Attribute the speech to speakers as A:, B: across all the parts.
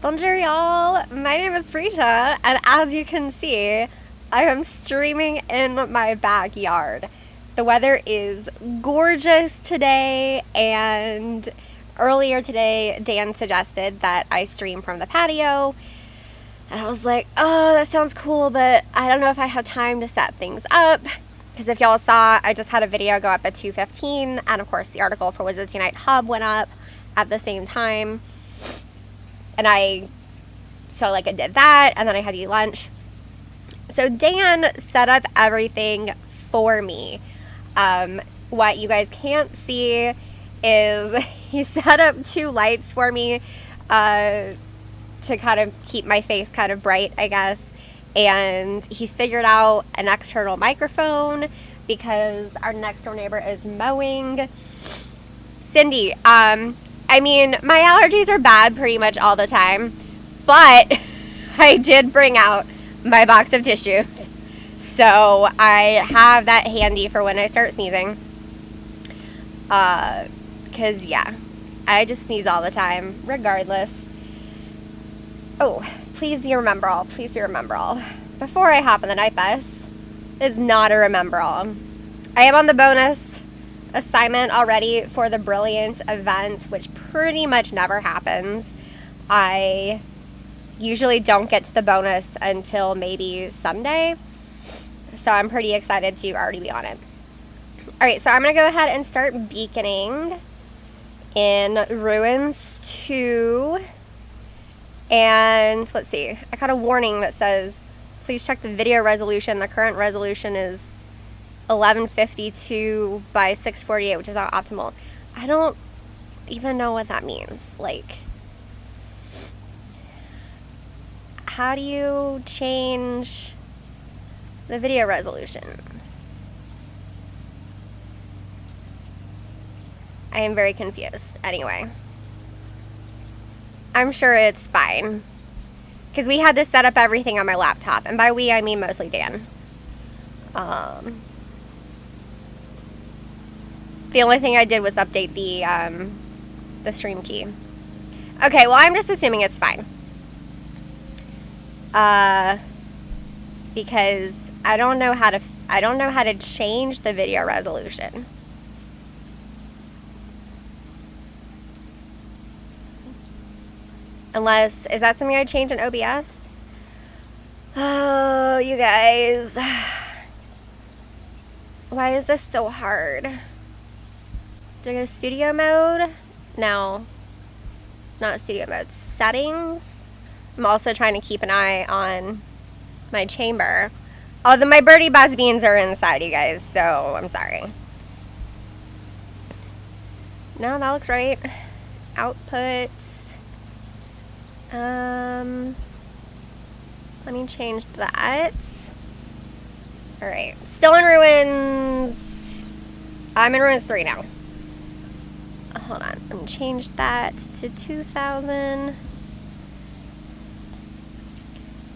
A: Bonjour, y'all. My name is Prisha, and as you can see, I am streaming in my backyard. The weather is gorgeous today, and earlier today, Dan suggested that I stream from the patio, and I was like, oh, that sounds cool, but I don't know if I have time to set things up, because if y'all saw, I just had a video go up at 2:15, and of course the article for Wizards Unite Hub went up at the same time. And I did that, and then I had to eat lunch. So Dan set up everything for me. What you guys can't see is he set up 2 lights for me to kind of keep my face kind of bright, I guess. And he figured out an external microphone because our next door neighbor is mowing. Cindy, I mean, my allergies are bad pretty much all the time, but I did bring out my box of tissues. So I have that handy for when I start sneezing. Because, yeah, I just sneeze all the time, regardless. Oh, please be a remember all. Please be a remember all. Before I hop on the night bus, it is not a remember all. I am on the bonus assignment already for the Brilliant event, which pretty much never happens. I usually don't get to the bonus until maybe Sunday, so I'm pretty excited to already be on it. Alright, so I'm going to go ahead and start beaconing in Ruins 2, and let's see, I got a warning that says please check the video resolution. The current resolution is 1152 by 648, which is not optimal. I don't even know what that means. Like, how do you change the video resolution? I am very confused. Anyway, I'm sure it's fine because we had to set up everything on my laptop, and by we I mean mostly Dan. The only thing I did was update the stream key. Okay, well, I'm just assuming it's fine. Because I don't know how to change the video resolution. Unless, is that something I change in OBS? Oh, you guys. Why is this so hard? Do I go studio mode? No. Not studio mode. Settings. I'm also trying to keep an eye on my chamber. Although my birdie buzz beans are inside, you guys, so I'm sorry. No, that looks right. Output. Let me change that. Alright. Still in Ruins. I'm in Ruins 3 now. Hold on, I'm going to change that to 2000.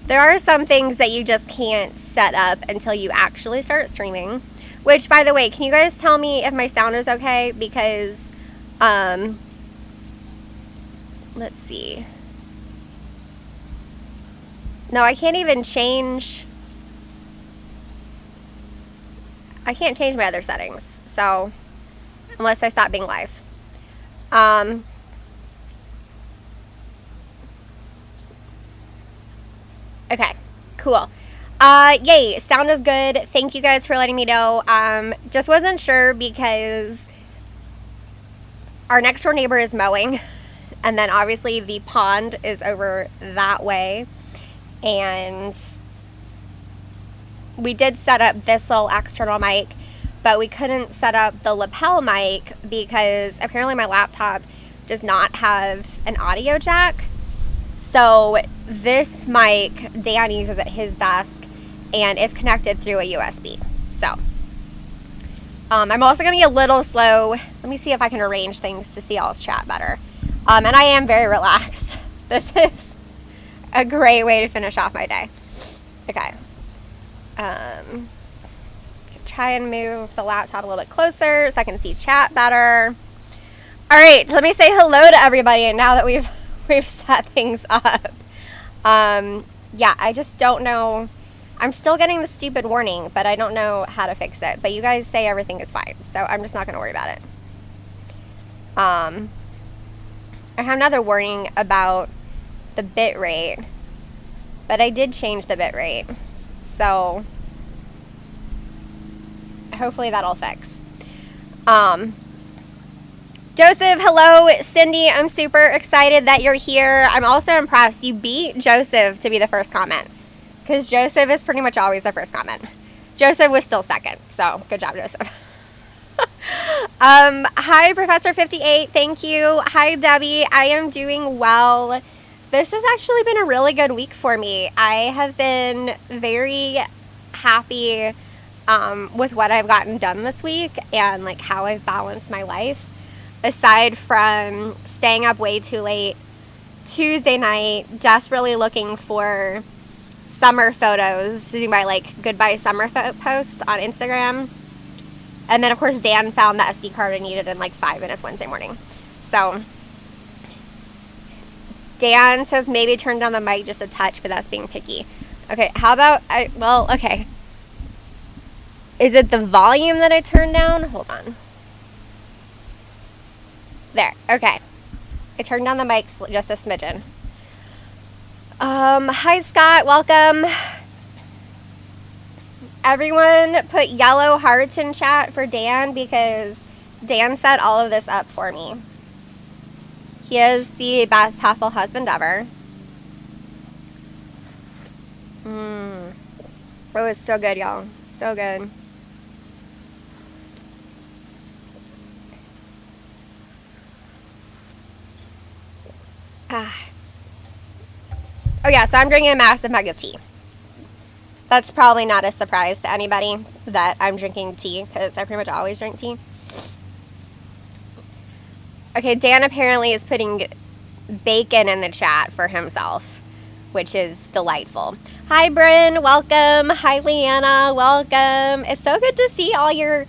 A: There are some things that you just can't set up until you actually start streaming. Which, by the way, can you guys tell me if my sound is okay? Because, let's see. No, I can't even change. I can't change my other settings. So, unless I stop being live. Okay, cool. Yay, sound is good. Thank you guys for letting me know. Just wasn't sure because our next door neighbor is mowing, and then obviously the pond is over that way, and we did set up this little external mic, but we couldn't set up the lapel mic because apparently my laptop does not have an audio jack. So this mic, Dan uses at his desk, and it's connected through a USB. So I'm also going to be a little slow. Let me see if I can arrange things to see y'all's chat better. And I am very relaxed. This is a great way to finish off my day. Okay. Try and move the laptop a little bit closer so I can see chat better. All right, so let me say hello to everybody. And now that we've we've set things up. Yeah, I just don't know. I'm still getting the stupid warning, but I don't know how to fix it. But you guys say everything is fine, so I'm just not going to worry about it. I have another warning about the bit rate, but I did change the bit rate, so hopefully that'll fix. Joseph, hello. Cindy, I'm super excited that you're here. I'm also impressed you beat Joseph to be the first comment, because Joseph is pretty much always the first comment. Joseph was still second, so good job, Joseph. Hi, Professor 58. Thank you. Hi, Debbie. I am doing well. This has actually been a really good week for me. I have been very happy with what I've gotten done this week and like how I've balanced my life. Aside from staying up way too late Tuesday night, just really looking for summer photos to do my like goodbye summer post on Instagram. And then of course Dan found the SD card I needed in like 5 minutes Wednesday morning. So Dan says maybe turn down the mic just a touch, but that's being picky. Okay, how about okay. Is it the volume that I turned down? Hold on. There, okay. I turned down the mic just a smidgen. Hi Scott, welcome. Everyone put yellow hearts in chat for Dan because Dan set all of this up for me. He is the best Huffle husband ever. Oh, it's so good, y'all. So good. Oh yeah, so I'm drinking a massive mug of tea. That's probably not a surprise to anybody that I'm drinking tea, because I pretty much always drink tea. Okay, Dan apparently is putting bacon in the chat for himself, which is delightful. Hi, Bryn. Welcome. Hi, Leanna. Welcome. It's so good to see all your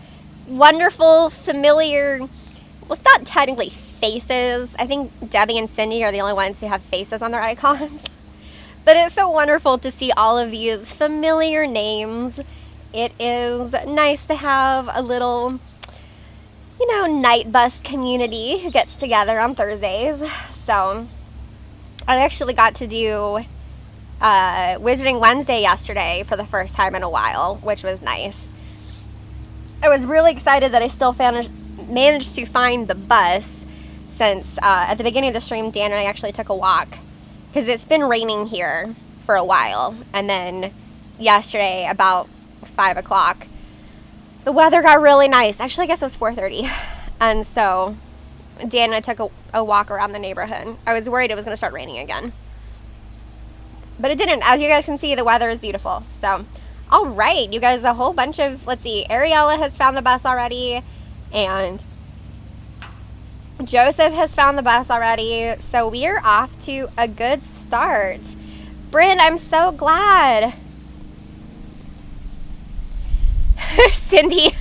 A: wonderful, familiar, well, it's not technically faces. I think Debbie and Cindy are the only ones who have faces on their icons. But it's so wonderful to see all of these familiar names. It is nice to have a little, night bus community who gets together on Thursdays. So I actually got to do Wizarding Wednesday yesterday for the first time in a while, which was nice. I was really excited that I still managed to find the bus, since at the beginning of the stream, Dan and I actually took a walk, because it's been raining here for a while. And then yesterday, about 5 o'clock, the weather got really nice. Actually, I guess it was 4:30. And so Dan and I took a walk around the neighborhood. I was worried it was going to start raining again, but it didn't. As you guys can see, the weather is beautiful. So, all right, you guys, a whole bunch of, let's see, Ariella has found the bus already, and Joseph has found the bus already. So we are off to a good start. Bryn, I'm so glad. Cindy,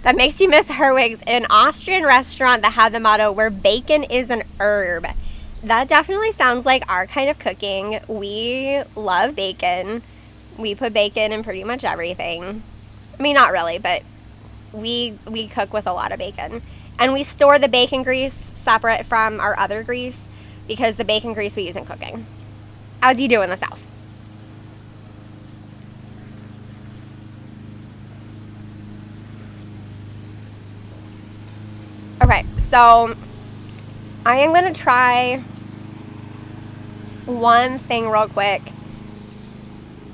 A: that makes you miss Herwig's, an Austrian restaurant that had the motto where bacon is an herb. That definitely sounds like our kind of cooking. We love bacon. We put bacon in pretty much everything. I mean, not really, but we cook with a lot of bacon. And we store the bacon grease separate from our other grease, because the bacon grease we use in cooking, as you do in the South. Okay, so I am going to try one thing real quick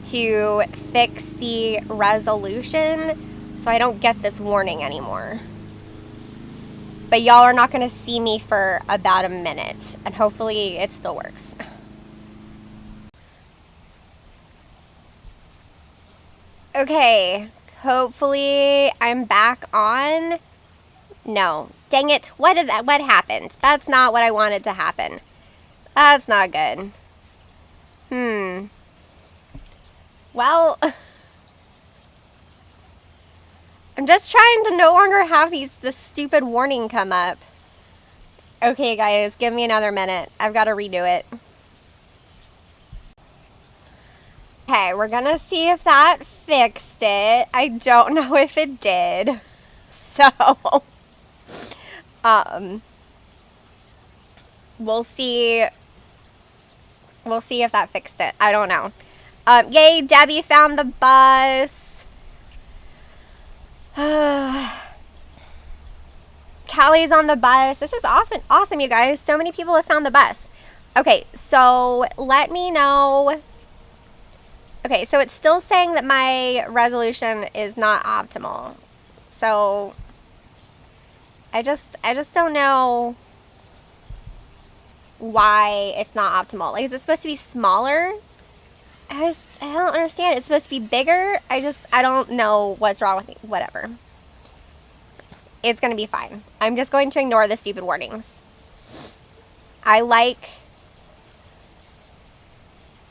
A: to fix the resolution so I don't get this warning anymore. But y'all are not going to see me for about a minute, and hopefully it still works. Okay, hopefully I'm back on. No, dang it, what happened? That's not what I wanted to happen. That's not good. Well, I'm just trying to no longer have this stupid warning come up. Okay, guys, give me another minute. I've got to redo it. Okay, we're gonna see if that fixed it. I don't know if it did. So, we'll see. We'll see if that fixed it. I don't know. Yay, Debbie found the bus. Callie's on the bus. This is awesome, you guys. So many people have found the bus. Okay, so let me know. Okay, so it's still saying that my resolution is not optimal. So I just don't know why it's not optimal. Like, is it supposed to be smaller? I don't understand. It's supposed to be bigger. I don't know what's wrong with me. Whatever. It's going to be fine. I'm just going to ignore the stupid warnings. I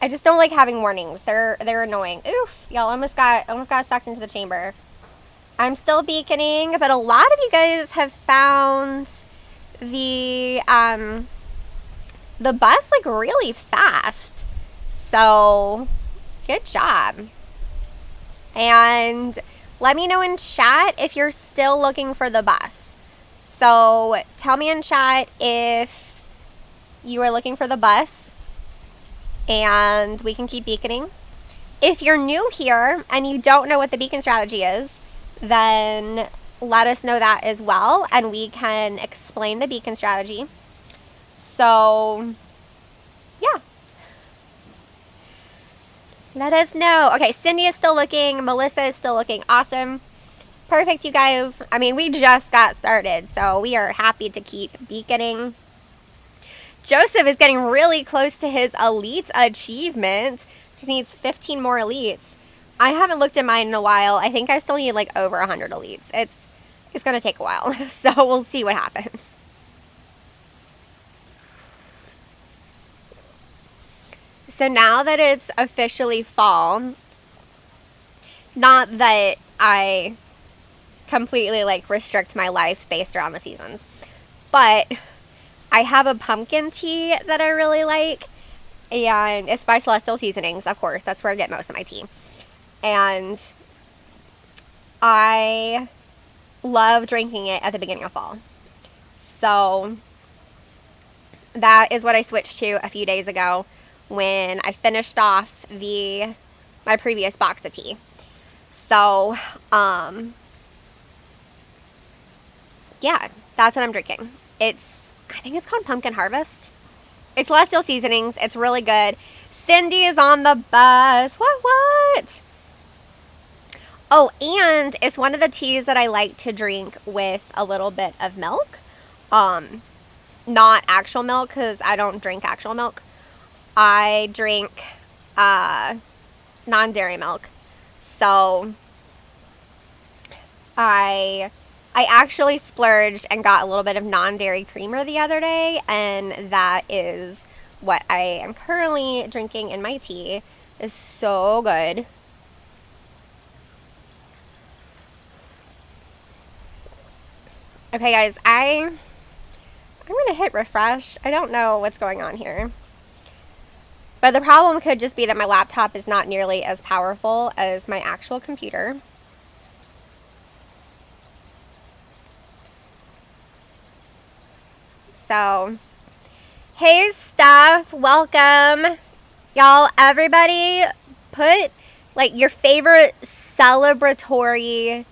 A: just don't like having warnings. They're annoying. Oof, y'all almost got sucked into the chamber. I'm still beaconing, but a lot of you guys have found the bus like really fast. So, good job. And let me know in chat if you're still looking for the bus. So, tell me in chat if you are looking for the bus, and we can keep beaconing. If you're new here and you don't know what the beacon strategy is, then let us know that as well, and we can explain the beacon strategy. So, yeah. Let us know. Okay, Cindy is still looking. Melissa is still looking. Awesome. Perfect, you guys. I mean, we just got started, so we are happy to keep beaconing. Joseph is getting really close to his elite achievement. Just needs 15 more elites. I haven't looked at mine in a while. I think I still need like over 100 elites. It's going to take a while, so we'll see what happens. So now that it's officially fall, not that I completely like restrict my life based around the seasons, but I have a pumpkin tea that I really like, and it's by Celestial Seasonings, of course. That's where I get most of my tea. And I love drinking it at the beginning of fall. So that is what I switched to a few days ago when I finished off my previous box of tea. So, yeah, that's what I'm drinking. I think it's called Pumpkin Harvest. It's Celestial Seasonings. It's really good. Cindy is on the bus. What? Oh, and it's one of the teas that I like to drink with a little bit of milk. Not actual milk, because I don't drink actual milk. I drink non-dairy milk. So I actually splurged and got a little bit of non-dairy creamer the other day, and that is what I am currently drinking in my tea. It's so good. Okay, guys, I'm going to hit refresh. I don't know what's going on here. But the problem could just be that my laptop is not nearly as powerful as my actual computer. So, hey Steph, welcome. Y'all, everybody put like your favorite celebratory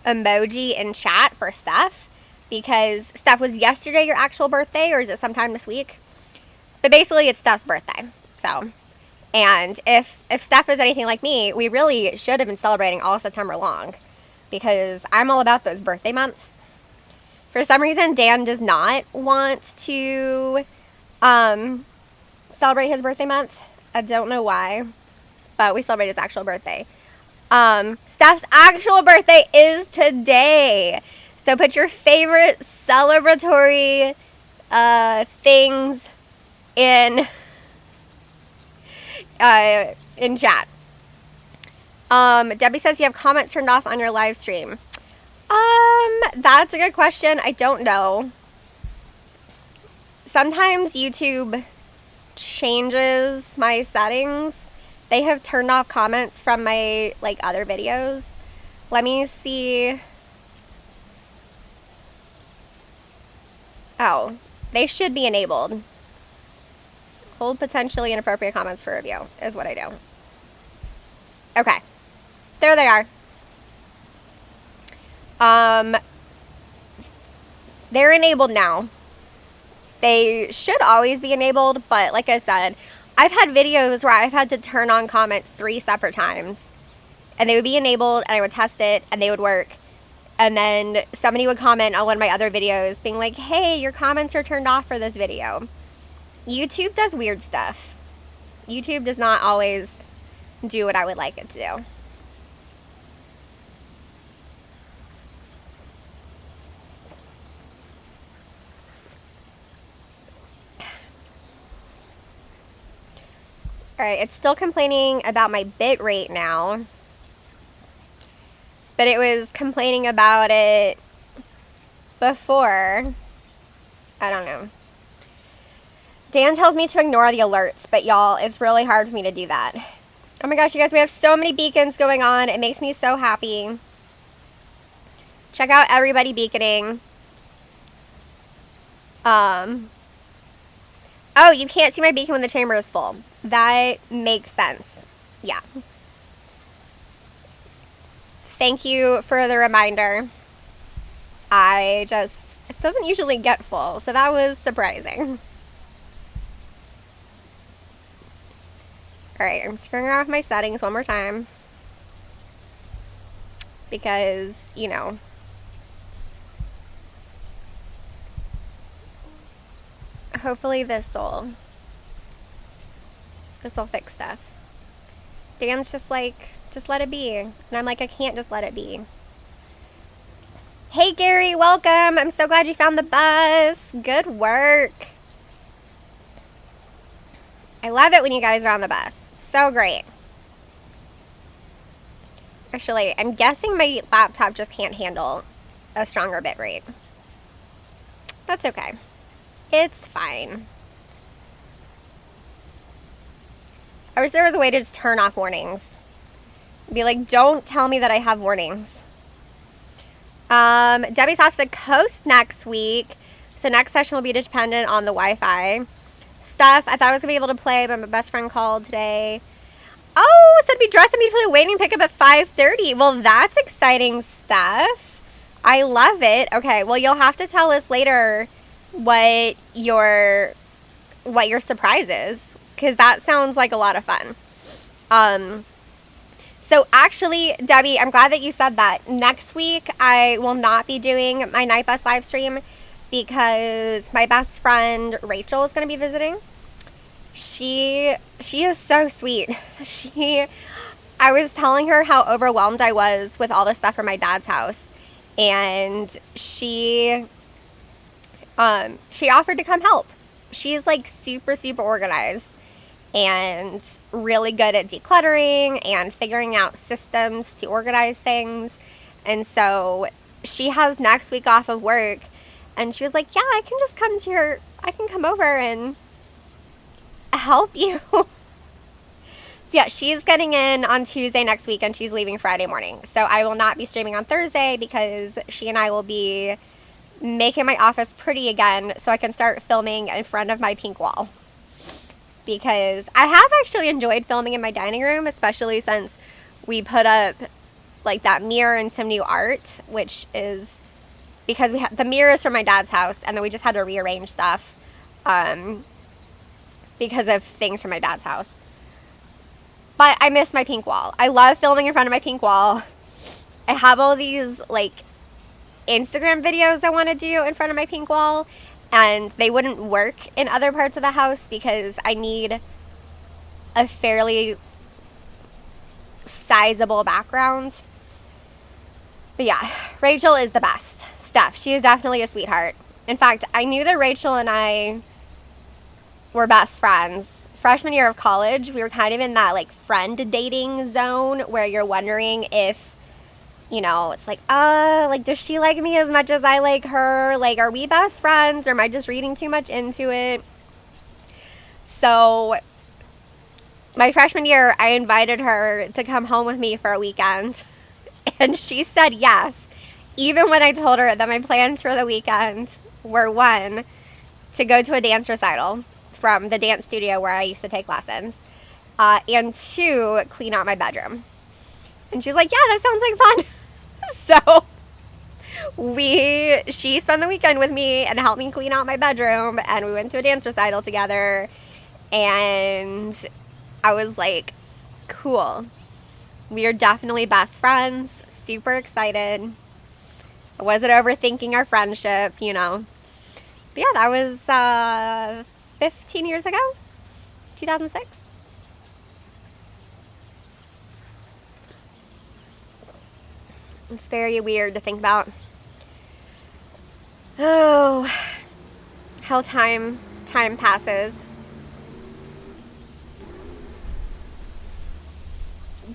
A: emoji in chat for Steph. Because Steph, was yesterday your actual birthday, or is it sometime this week? But basically it's Steph's birthday. So, and if Steph is anything like me, we really should have been celebrating all September long, because I'm all about those birthday months. For some reason, Dan does not want to celebrate his birthday month. I don't know why, but we celebrate his actual birthday. Steph's actual birthday is today. So put your favorite celebratory things in chat. Debbie says you have comments turned off on your live stream. That's a good question. I don't know. sometimes YouTube changes my settings. They have turned off comments from my like other videos. Let me see. Oh, they should be enabled. Hold potentially inappropriate comments for review is what I do. Okay. There they are. They're enabled now. They should always be enabled, but like I said, I've had videos where I've had to turn on comments 3 separate times. And they would be enabled, and I would test it, and they would work. And then somebody would comment on one of my other videos being like, hey, your comments are turned off for this video. YouTube does weird stuff. YouTube does not always do what I would like it to do. Alright, it's still complaining about my bit rate now. But it was complaining about it before. I don't know. Dan tells me to ignore the alerts, but y'all, it's really hard for me to do that. Oh my gosh, you guys, we have so many beacons going on. It makes me so happy. Check out everybody beaconing. Oh, you can't see my beacon when the chamber is full. That makes sense. Yeah. Thank you for the reminder. It doesn't usually get full, so that was surprising. Alright, I'm screwing around with my settings one more time. Because, you know. Hopefully this'll fix stuff. Dan's just like, just let it be. And I'm like, I can't just let it be. Hey Gary, welcome. I'm so glad you found the bus. Good work. I love it when you guys are on the bus. So great. Actually, I'm guessing my laptop just can't handle a stronger bit rate. That's okay. It's fine. I wish there was a way to just turn off warnings. Be like, don't tell me that I have warnings. Debbie's off to the coast next week. So next session will be dependent on the Wi-Fi stuff. I thought I was going to be able to play, but my best friend called today. Oh, so to be dressed immediately waiting to pick up at 5:30. Well, that's exciting stuff. I love it. Okay, well, you'll have to tell us later what your surprise is, because that sounds like a lot of fun. So actually, Debbie, I'm glad that you said that. Next week, I will not be doing my night bus live stream because my best friend Rachel is going to be visiting. She is so sweet. I was telling her how overwhelmed I was with all the stuff from my dad's house, and she offered to come help. She's like super, super organized and really good at decluttering and figuring out systems to organize things. And so she has next week off of work, and she was like, yeah, I can come over and help you. Yeah, she's getting in on Tuesday next week, and she's leaving Friday morning. So I will not be streaming on Thursday because she and I will be making my office pretty again so I can start filming in front of my pink wall. Because I have actually enjoyed filming in my dining room, especially since we put up like that mirror and some new art, which is because the mirror is from my dad's house, and then we just had to rearrange stuff because of things from my dad's house. But I miss my pink wall. I love filming in front of my pink wall. I have all these like Instagram videos I want to do in front of my pink wall, and they wouldn't work in other parts of the house because I need a fairly sizable background. But yeah, Rachel is the best. Steph, she is definitely a sweetheart. In fact, I knew that Rachel and I were best friends freshman year of college. We were kind of in that like friend dating zone where you're wondering if you know, it's like, does she like me as much as I like her? Like, are we best friends, or am I just reading too much into it? So, my freshman year, I invited her to come home with me for a weekend, and she said yes, even when I told her that my plans for the weekend were, one, to go to a dance recital from the dance studio where I used to take lessons, and two, clean out my bedroom. And she's like, yeah, that sounds like fun. So she spent the weekend with me and helped me clean out my bedroom, and we went to a dance recital together, and I was like, cool. We are definitely best friends. Super excited. I wasn't overthinking our friendship, you know. But yeah, that was 15 years ago, 2006. It's very weird to think about. Oh, how time passes.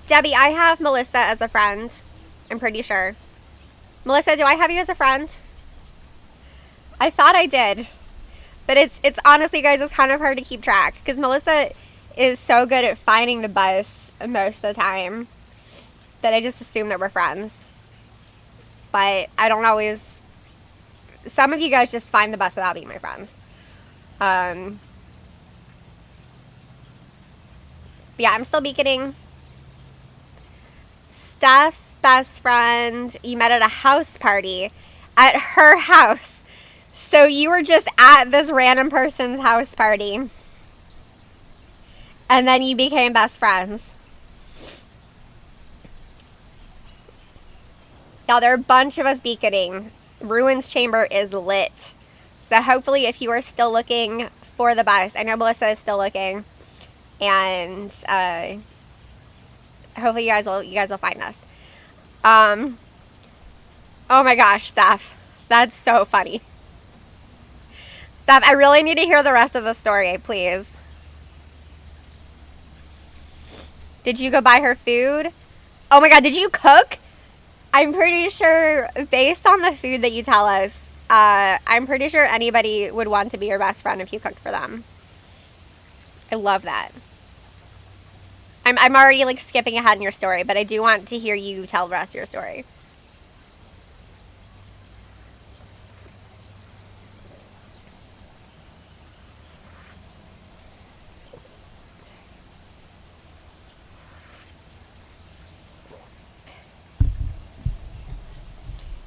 A: Debbie, I have Melissa as a friend. I'm pretty sure. Melissa, do I have you as a friend? I thought I did. But it's honestly, guys, it's kind of hard to keep track, because Melissa is so good at finding the bus most of the time that I just assume that we're friends. But I don't always. Some of you guys just find the bus without being my friends. Yeah, I'm still beaconing. Steph's best friend, you met at a house party at her house. So you were just at this random person's house party, and then you became best friends. Y'all, there are a bunch of us beaconing. Ruin's Chamber is lit. So hopefully, if you are still looking for the bus, I know Melissa is still looking, and hopefully you guys will find us. Oh my gosh, Steph, that's so funny. Steph, I really need to hear the rest of the story, please. Did you go buy her food? Oh my god, did you cook? I'm pretty sure, based on the food that you tell us, I'm pretty sure anybody would want to be your best friend if you cooked for them. I love that. I'm already like skipping ahead in your story, but I do want to hear you tell the rest of your story.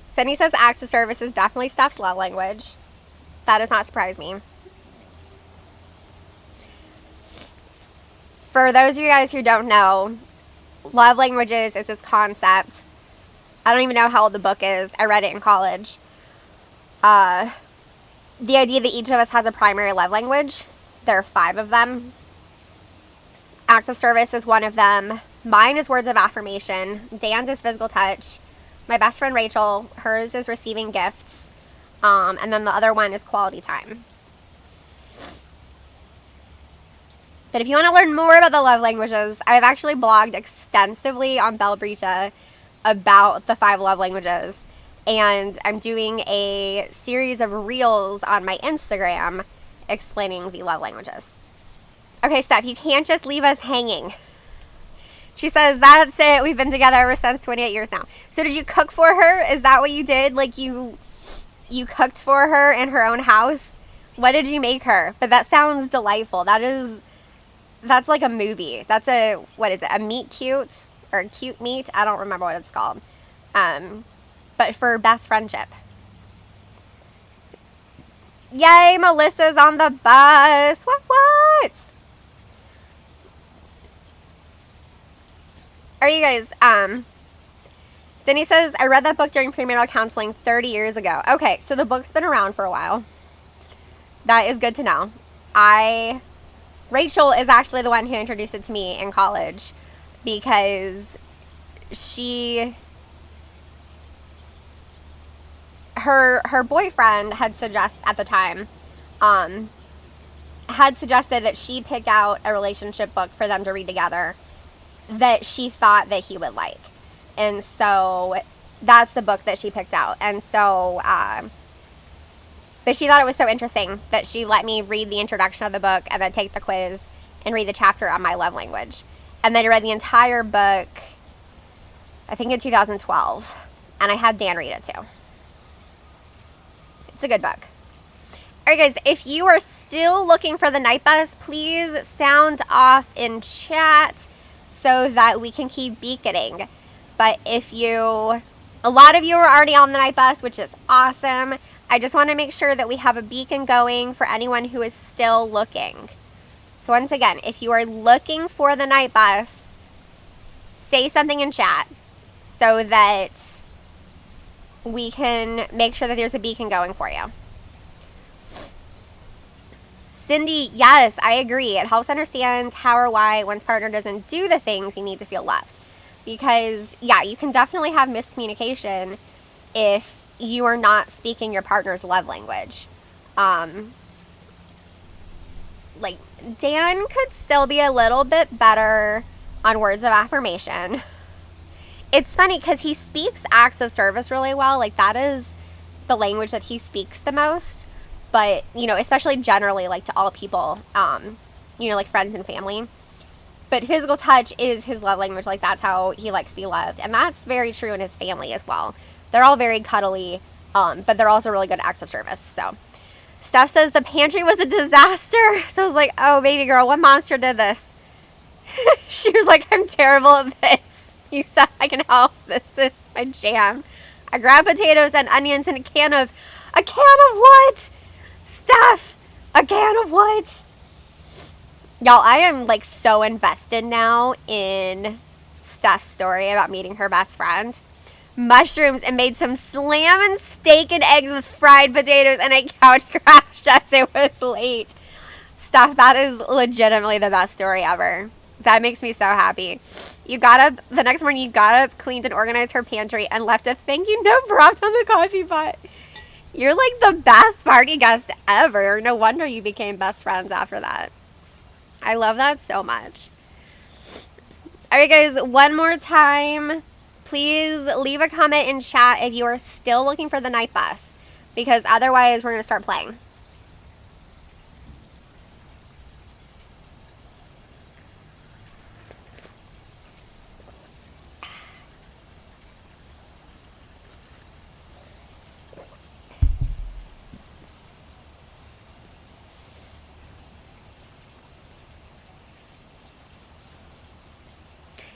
A: Sydney says acts of service is definitely Steph's love language. That does not surprise me. For those of you guys who don't know, love languages is this concept. I don't even know how old the book is. I read it in college. The idea that each of us has a primary love language. There are 5 of them. Acts of service is one of them. Mine is words of affirmation. Dan's is physical touch. My best friend Rachel, hers is receiving gifts. And then the other one is quality time. But if you want to learn more about the love languages, I've actually blogged extensively on Belle Brecha about the 5 love languages. And I'm doing a series of reels on my Instagram explaining the love languages. Okay, Steph, you can't just leave us hanging. She says, that's it. We've been together ever since 28 years now. So did you cook for her? Is that what you did? Like you cooked for her in her own house? What did you make her? But that sounds delightful. That's like a movie. That's what is it? A meet cute or cute meet? I don't remember what it's called. But for best friendship. Yay, Melissa's on the bus. What? Are you guys, Sydney says, I read that book during premarital counseling 30 years ago. Okay, so the book's been around for a while. That is good to know. Rachel is actually the one who introduced it to me in college, because her boyfriend had suggested at the time, had suggested that she pick out a relationship book for them to read together that she thought that he would like. And so that's the book that she picked out. And so, but she thought it was so interesting that she let me read the introduction of the book and then take the quiz and read the chapter on my love language. And then I read the entire book, I think in 2012. And I had Dan read it too. It's a good book. All right, guys, if you are still looking for the night bus, please sound off in chat so that we can keep beaconing. But a lot of you are already on the night bus, which is awesome. I just want to make sure that we have a beacon going for anyone who is still looking. So once again, if you are looking for the night bus, say something in chat so that we can make sure that there's a beacon going for you. Cindy, yes, I agree. It helps understand how or why one's partner doesn't do the things you need to feel loved. Because, yeah, you can definitely have miscommunication if you are not speaking your partner's love language. Like, Dan could still be a little bit better on words of affirmation. It's funny because he speaks acts of service really well. Like, that is the language that he speaks the most. But, you know, especially generally, like, to all people, you know, like friends and family. But physical touch is his love language. Like, that's how he likes to be loved. And that's very true in his family as well. They're all very cuddly, but they're also really good acts of service. So, Steph says the pantry was a disaster. So I was like, oh, baby girl, what monster did this? She was like, I'm terrible at this. You said I can help. This is my jam. I grabbed potatoes and onions and a can of what? Steph, a can of what? Y'all, I am like so invested now in Steph's story about meeting her best friend. Mushrooms and made some slam and steak and eggs with fried potatoes and a couch crashed as it was late. Steph, that is legitimately the best story ever. That makes me so happy. The next morning you got up, cleaned and organized her pantry and left a thank you note propped on the coffee pot. You're like the best party guest ever. No wonder you became best friends after that. I love that so much. All right, guys, one more time. Please leave a comment in chat if you are still looking for the night bus, because otherwise we're going to start playing.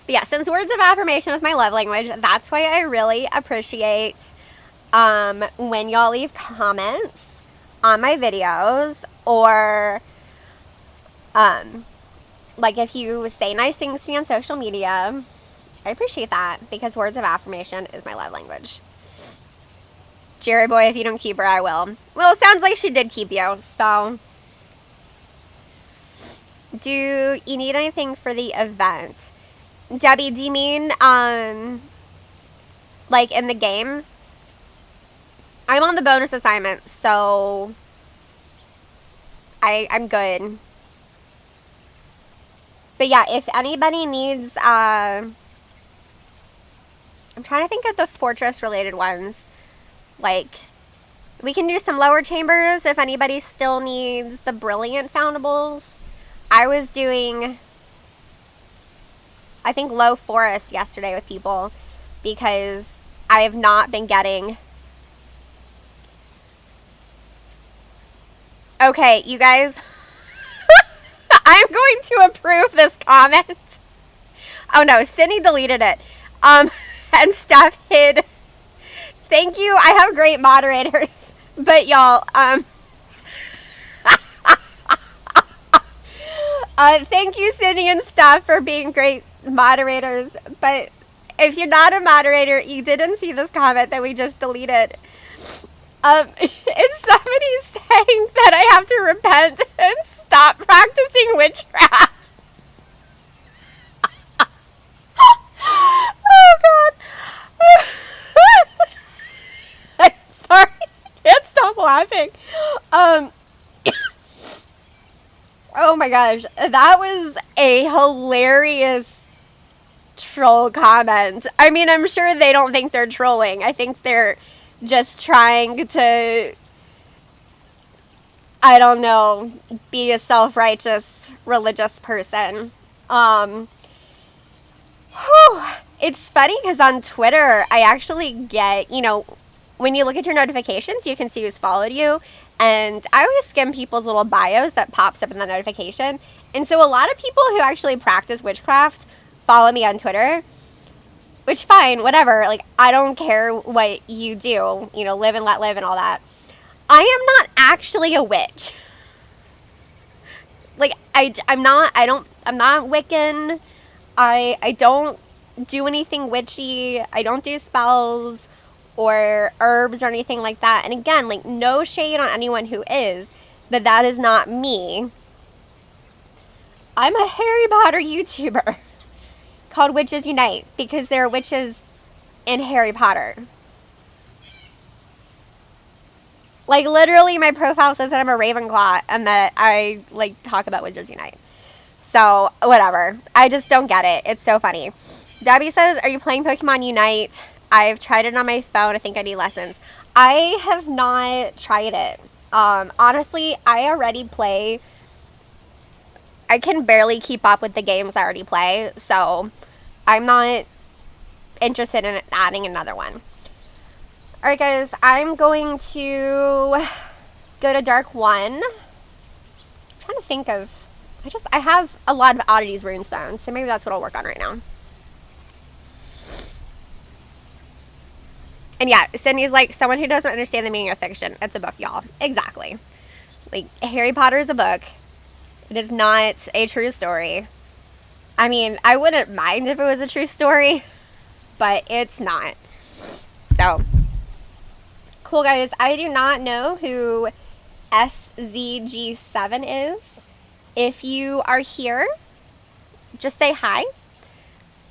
A: But yeah, since words of affirmation is my love language, that's why I really appreciate when y'all leave comments on my videos, or like if you say nice things to me on social media. I appreciate that because words of affirmation is my love language. Jerry boy, if you don't keep her, I will. Well, it sounds like she did keep you, so. Do you need anything for the event? Debbie, do you mean, like in the game? I'm on the bonus assignment, so I'm good. But yeah, if anybody needs, I'm trying to think of the fortress-related ones. Like, we can do some lower chambers if anybody still needs the brilliant foundables. I was doing, I think, low forest yesterday with people because I have not been getting. Okay, you guys, I'm going to approve this comment. Oh no, Sydney deleted it. And Steph hid. Thank you. I have great moderators, but y'all, thank you, Sydney and Steph, for being great moderators. But if you're not a moderator, you didn't see this comment that we just deleted. It's somebody saying that I have to repent and stop practicing witchcraft. Oh, God. I'm sorry. I can't stop laughing. Oh my gosh, that was a hilarious troll comment. I mean, I'm sure they don't think they're trolling. I think they're just trying to, I don't know, be a self-righteous religious person. It's funny because on Twitter, I actually get, when you look at your notifications, you can see who's followed you. And I always skim people's little bios that pops up in the notification. And so a lot of people who actually practice witchcraft follow me on Twitter. Which, fine, whatever. Like, I don't care what you do. Live and let live and all that. I am not actually a witch. Like, I'm not Wiccan. I don't do anything witchy. I don't do spells or herbs or anything like that. And again, like, no shade on anyone who is, but that is not me. I'm a Harry Potter YouTuber called Witches Unite because there are witches in Harry Potter. Like, literally, my profile says that I'm a Ravenclaw and that I, talk about Witches Unite. So, whatever. I just don't get it. It's so funny. Debbie says, are you playing Pokemon Unite? I've tried it on my phone. I think I need lessons. I have not tried it. Honestly, I already play. I can barely keep up with the games I already play. So, I'm not interested in adding another one. Alright, guys. I'm going to go to Dark 1. I'm trying to think of. I have a lot of Oddities runestones, so maybe that's what I'll work on right now. And yeah, Sydney's like, someone who doesn't understand the meaning of fiction. It's a book, y'all. Exactly. Like, Harry Potter is a book. It is not a true story. I mean, I wouldn't mind if it was a true story, but it's not. So, cool, guys. I do not know who SZG7 is. If you are here, just say hi.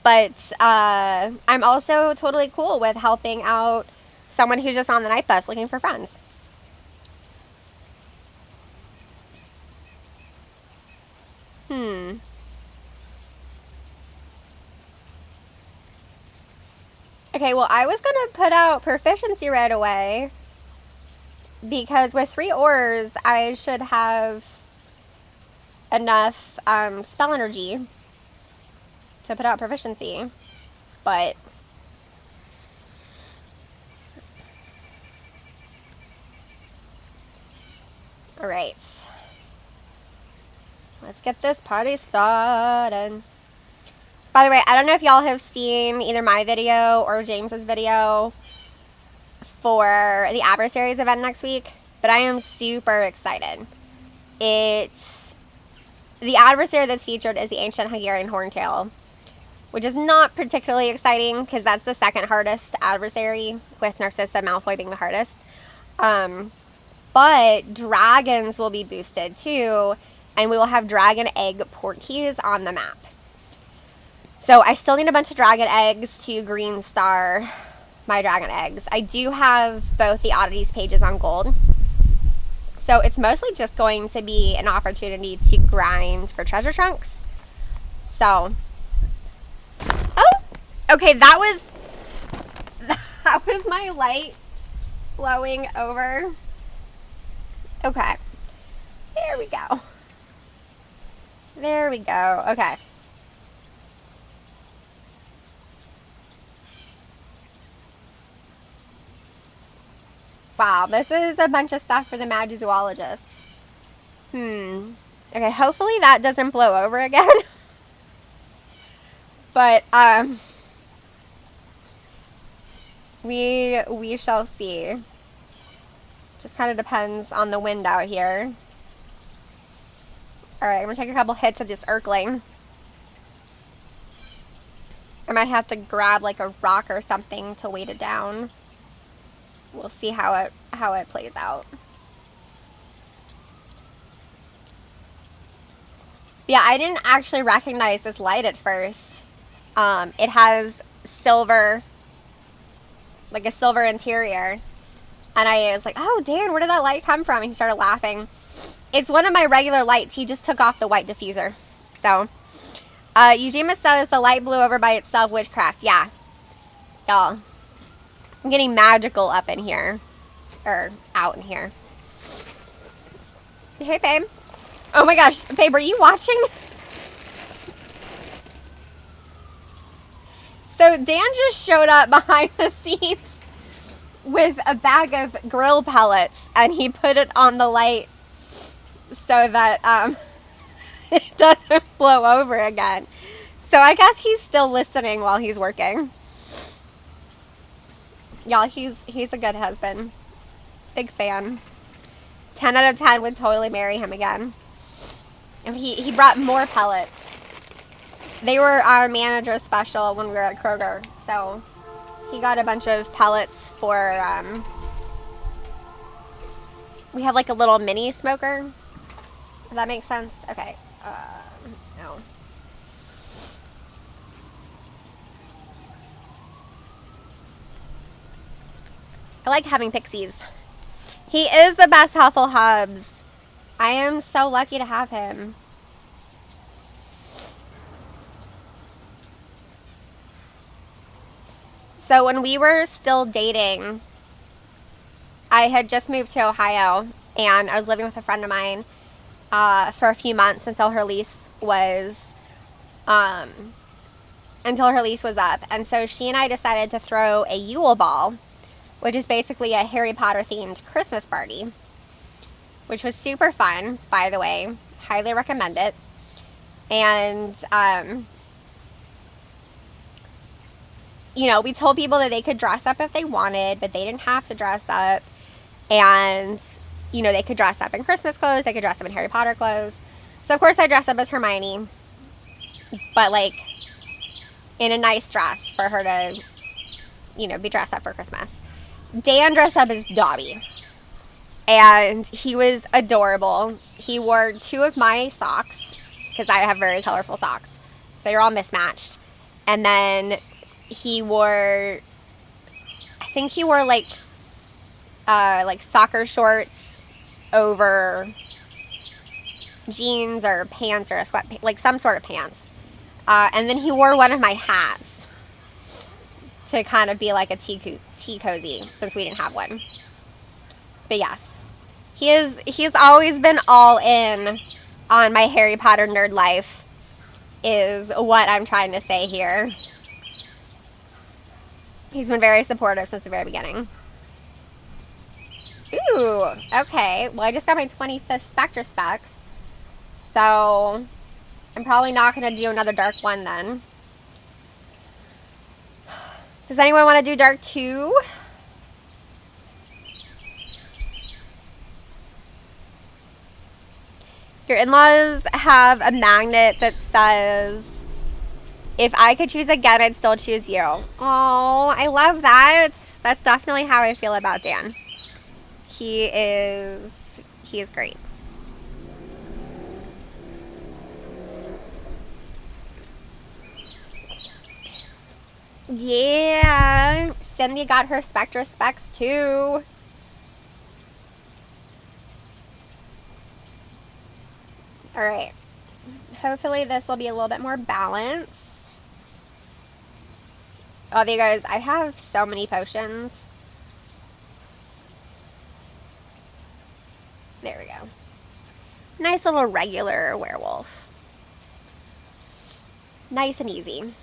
A: But I'm also totally cool with helping out someone who's just on the night bus looking for friends. Okay, well, I was going to put out proficiency right away. Because with 3 ores, I should have enough spell energy to put out proficiency, but all right, let's get this party started. By the way, I don't know if y'all have seen either my video or James's video for the Adversaries event next week, but I am super excited. The adversary that's featured is the Ancient Hungarian Horntail, which is not particularly exciting because that's the second hardest adversary, with Narcissa Malfoy being the hardest. But dragons will be boosted too, and we will have dragon egg portkeys on the map. So I still need a bunch of dragon eggs to green star my dragon eggs. I do have both the oddities pages on gold. So it's mostly just going to be an opportunity to grind for treasure trunks. So, okay, that was my light blowing over. Okay, there we go. There we go. Okay. Wow, this is a bunch of stuff for the Magizoologist. Okay, hopefully that doesn't blow over again. But, we shall see. Just kind of depends on the wind out here. Alright, I'm going to take a couple hits of this Urkling. I might have to grab like a rock or something to weight it down. We'll see how it plays out. Yeah, I didn't actually recognize this light at first. It has silver, like a silver interior. And I was like, oh, Dan, where did that light come from? And he started laughing. It's one of my regular lights. He just took off the white diffuser. So, Ujima says the light blew over by itself. Witchcraft. Yeah. Y'all. I'm getting magical up in here. Or out in here. Hey, babe. Oh my gosh. Babe, are you watching? So Dan just showed up behind the scenes with a bag of grill pellets, and he put it on the light so that it doesn't blow over again. So I guess he's still listening while he's working. Y'all, he's a good husband. Big fan. 10 out of 10 would totally marry him again. And he brought more pellets. They were our manager special when we were at Kroger. So he got a bunch of pellets for, we have like a little mini smoker. Does that make sense? Okay. No. I like having pixies. He is the best Hufflepuffs. I am so lucky to have him. So when we were still dating, I had just moved to Ohio, and I was living with a friend of mine for a few months until her lease was up. And so she and I decided to throw a Yule Ball, which is basically a Harry Potter themed Christmas party, which was super fun, by the way. Highly recommend it. And you know, we told people that they could dress up if they wanted, but they didn't have to dress up. And, you know, they could dress up in Christmas clothes. They could dress up in Harry Potter clothes. So, of course, I dressed up as Hermione. But, like, in a nice dress for her to, you know, be dressed up for Christmas. Dan dressed up as Dobby. And he was adorable. He wore 2 of my socks, because I have very colorful socks. So they're all mismatched. And then he wore, I think he wore like soccer shorts over jeans or pants or a sweat, like some sort of pants. And then he wore one of my hats to kind of be like a tea cozy, since we didn't have one. But yes, he's always been all in on my Harry Potter nerd life, is what I'm trying to say here. He's been very supportive since the very beginning. Ooh, okay. Well, I just got my 25th Spectre Specs, so I'm probably not going to do another dark one then. Does anyone want to do dark 2? Your in-laws have a magnet that says, if I could choose again, I'd still choose you. Oh, I love that. That's definitely how I feel about Dan. He is great. Yeah, Cindy got her Spectre Specs too. All right. Hopefully this will be a little bit more balanced. Oh, you guys, I have so many potions. There we go. Nice little regular werewolf. Nice and easy.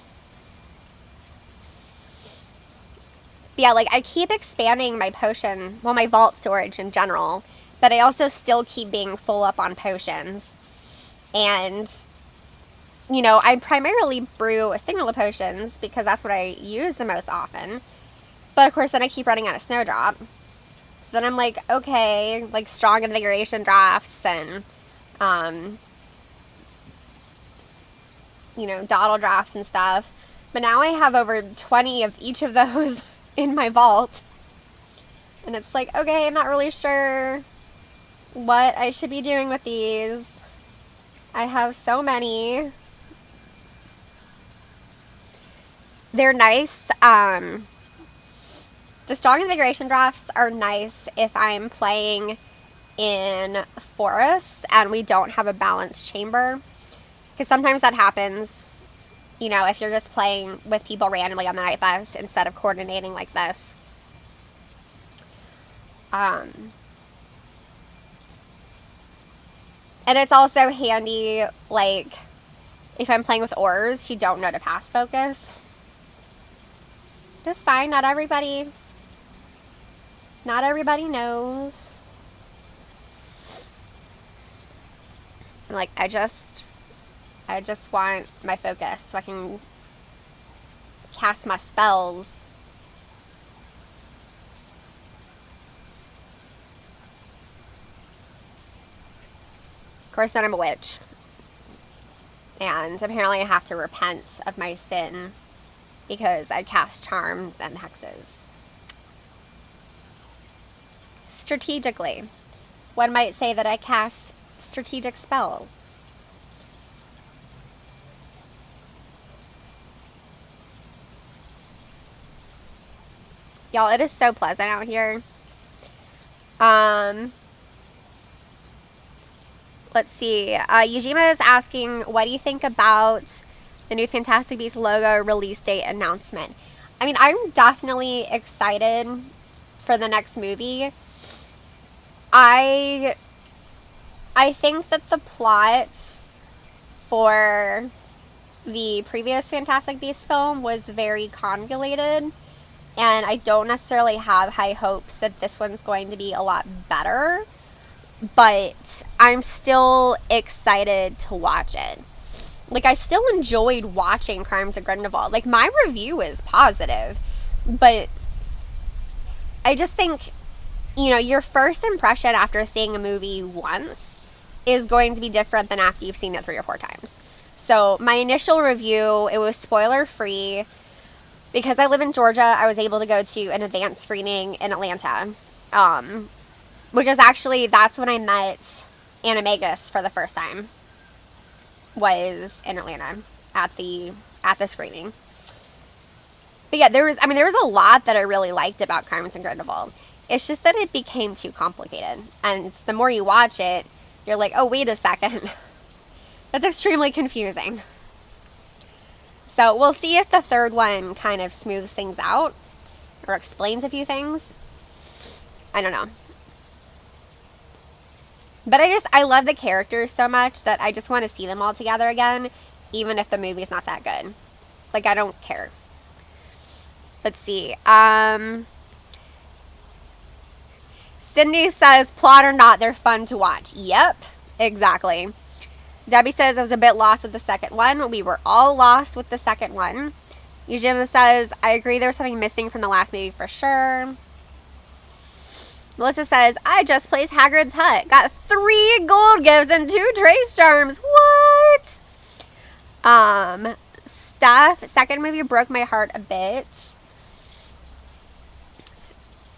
A: But yeah, like, I keep expanding my potion, well, my vault storage in general, but I also still keep being full up on potions. And, you know, I primarily brew a signal of potions because that's what I use the most often. But of course, then I keep running out of Snowdrop. So then I'm like, okay, like strong invigoration drafts and, you know, dawdle drafts and stuff. But now I have over 20 of each of those in my vault. And it's like, okay, I'm not really sure what I should be doing with these. I have so many. They're nice. The strong invigoration drafts are nice if I'm playing in forests and we don't have a balanced chamber. Because sometimes that happens. you know, if you're just playing with people randomly on the night bus instead of coordinating like this. And it's also handy, like, if I'm playing with oars, you don't know to pass focus. It's fine, not everybody knows. Like, I just want my focus so I can cast my spells. Of course, then I'm a witch. And apparently I have to repent of my sin because I cast charms and hexes. Strategically. One might say that I cast strategic spells. Y'all, it is so pleasant out here. Let's see. Yujima is asking, what do you think about the new Fantastic Beasts logo release date announcement? I mean, I'm definitely excited for the next movie. I think that the plot for the previous Fantastic Beasts film was very convoluted, and I don't necessarily have high hopes that this one's going to be a lot better. But I'm still excited to watch it. Like, I still enjoyed watching Crimes of Grindelwald. Like, my review is positive. But I just think, you know, your first impression after seeing a movie once is going to be different than after you've seen it 3 or 4 times. So, my initial review, it was spoiler-free. Because I live in Georgia, I was able to go to an advanced screening in Atlanta. Which is actually, that's when I met Animagus for the first time. Was in Atlanta at the screening. But yeah, there was a lot that I really liked about Crimes and Grindelwald. It's just that it became too complicated. And the more you watch it, you're like, oh, wait a second. That's extremely confusing. So we'll see if the third one kind of smooths things out or explains a few things. I don't know. But I love the characters so much that I just want to see them all together again, even if the movie's not that good. Like, I don't care. Let's see. Cindy says, plot or not, they're fun to watch. Yep, exactly. Debbie says, I was a bit lost with the second one. We were all lost with the second one. Eugenia says, I agree there's something missing from the last movie for sure. Melissa says, I just placed Hagrid's Hut. Got 3 gold gifts and 2 trace charms. What? Steph, second movie broke my heart a bit.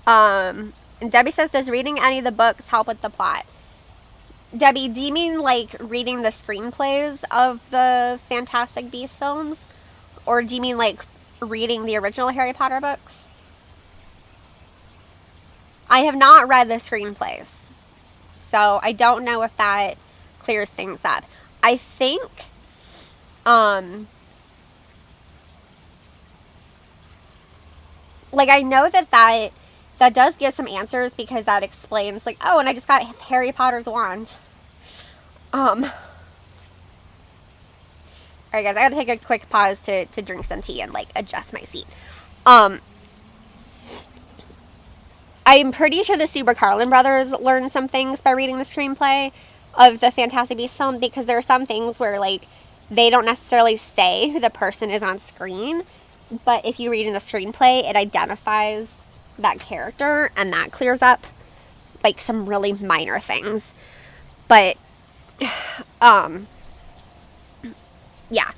A: And Debbie says, does reading any of the books help with the plot? Debbie, do you mean like reading the screenplays of the Fantastic Beasts films? Or do you mean like reading the original Harry Potter books? I have not read the screenplays, so I don't know if that clears things up. I think, like, I know that does give some answers because that explains, like, oh, and I just got Harry Potter's wand. Alright, guys, I gotta take a quick pause to drink some tea and, like, adjust my seat. I'm pretty sure the Super Carlin brothers learned some things by reading the screenplay of the Fantastic Beasts film, because there are some things where, like, they don't necessarily say who the person is on screen, but if you read in the screenplay, it identifies that character, and that clears up, like, some really minor things. But, yeah.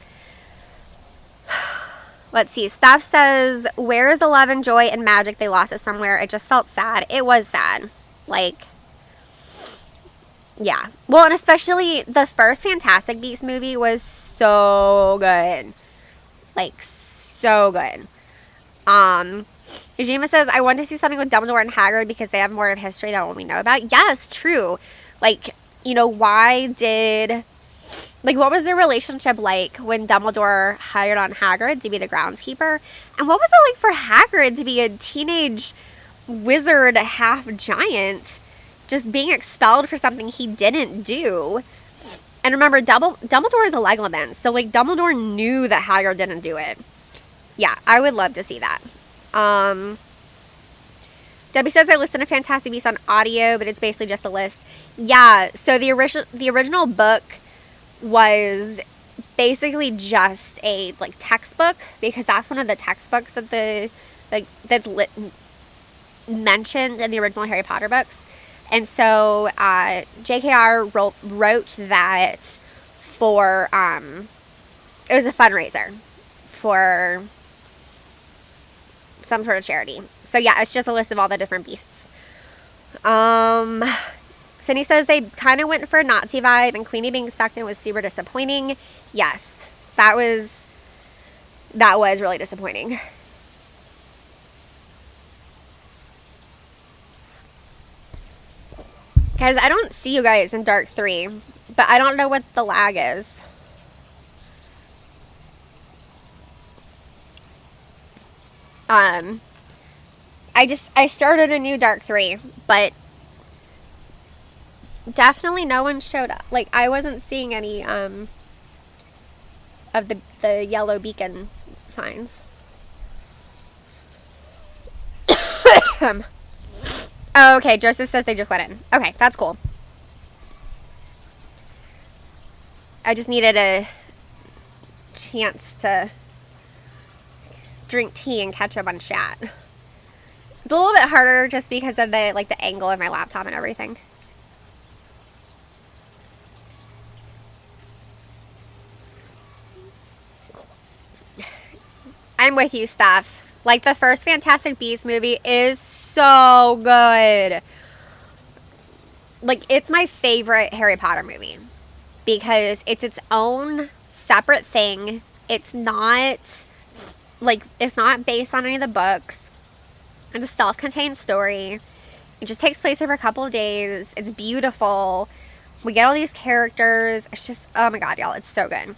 A: Let's see. Steph says, where is the love and joy and magic? They lost it somewhere. It just felt sad. It was sad. Like, yeah. Well, and especially the first Fantastic Beasts movie was so good. Like, so good. Ujima says, I want to see something with Dumbledore and Hagrid because they have more of history than what we know about. Yes, true. Like, you know, why did Like, what was their relationship like when Dumbledore hired on Hagrid to be the groundskeeper? And what was it like for Hagrid to be a teenage wizard half giant just being expelled for something he didn't do? And remember, Dumbledore is a Legolas, so, like, Dumbledore knew that Hagrid didn't do it. Yeah, I would love to see that. Debbie says I listened to Fantastic Beasts on audio, but it's basically just a list. Yeah, so the original book was basically just a, like, textbook, because that's one of the textbooks that that's mentioned in the original Harry Potter books. And so JKR wrote that for it was a fundraiser for some sort of charity. So yeah, it's just a list of all the different beasts. Cindy says they kind of went for a Nazi vibe, and Queenie being sucked in was super disappointing. Yes, that was really disappointing. Guys, I don't see you guys in Dark 3, but I don't know what the lag is. I started a new Dark 3, but definitely no one showed up. Like, I wasn't seeing any of the yellow beacon signs. Oh, okay, Joseph says they just went in. Okay, that's cool. I just needed a chance to drink tea and catch up on chat. It's a little bit harder just because of the angle of my laptop and everything. I'm with you, Steph. Like, the first Fantastic Beasts movie is so good. Like, it's my favorite Harry Potter movie because it's its own separate thing. It's not based on any of the books. It's a self-contained story. It just takes place over a couple of days. It's beautiful. We get all these characters. It's just, oh my god, y'all, it's so good.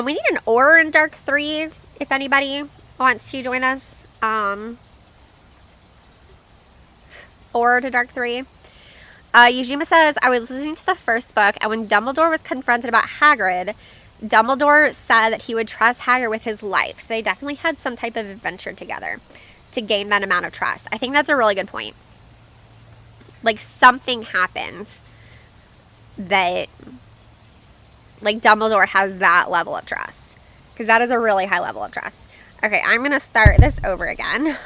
A: We need an Auror in Dark 3, if anybody wants to join us. Auror to Dark 3. Yujima says, I was listening to the first book, and when Dumbledore was confronted about Hagrid, Dumbledore said that he would trust Hagrid with his life. So they definitely had some type of adventure together to gain that amount of trust. I think that's a really good point. Like, something happened that, like, Dumbledore has that level of trust. Because that is a really high level of trust. Okay, I'm going to start this over again.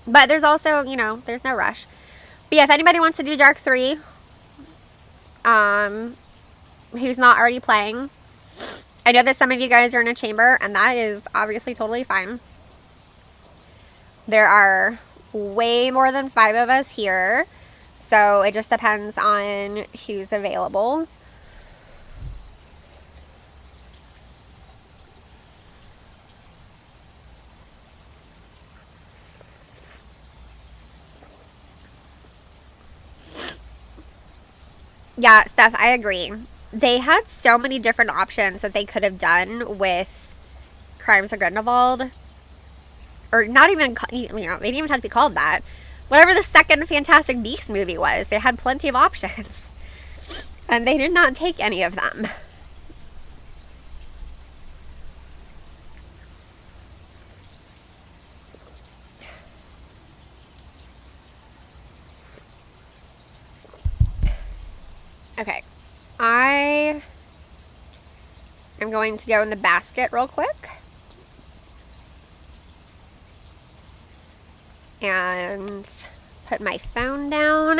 A: But there's also, there's no rush. But yeah, if anybody wants to do Dark 3, who's not already playing, I know that some of you guys are in a chamber, and that is obviously totally fine. There are way more than 5 of us here, so it just depends on who's available. Yeah, Steph, I agree. They had so many different options that they could have done with Crimes of Grindelwald. Or not even, they didn't even have to be called that. Whatever the second Fantastic Beasts movie was, they had plenty of options. And they did not take any of them. Okay. I am going to go in the basket real quick. And put my phone down.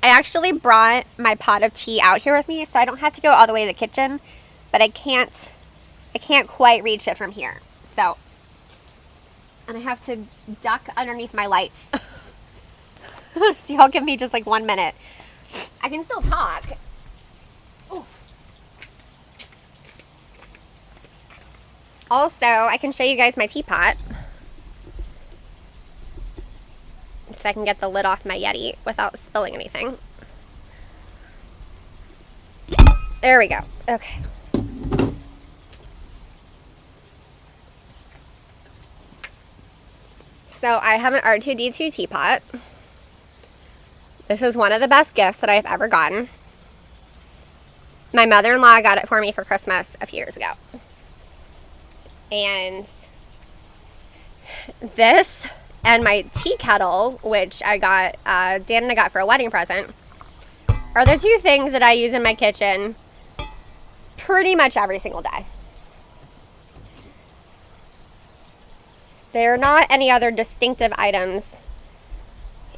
A: I actually brought my pot of tea out here with me, so I don't have to go all the way to the kitchen. But I can't quite reach it from here. So, and I have to duck underneath my lights. So y'all give me just like 1 minute. I can still talk. Oof. Also, I can show you guys my teapot. if I can get the lid off my Yeti without spilling anything. There we go. Okay. So I have an R2-D2 teapot. This is one of the best gifts that I've ever gotten. My mother-in-law got it for me for Christmas a few years ago. And this and my tea kettle, which I got, Dan and I got for a wedding present, are the two things that I use in my kitchen pretty much every single day. There are not any other distinctive items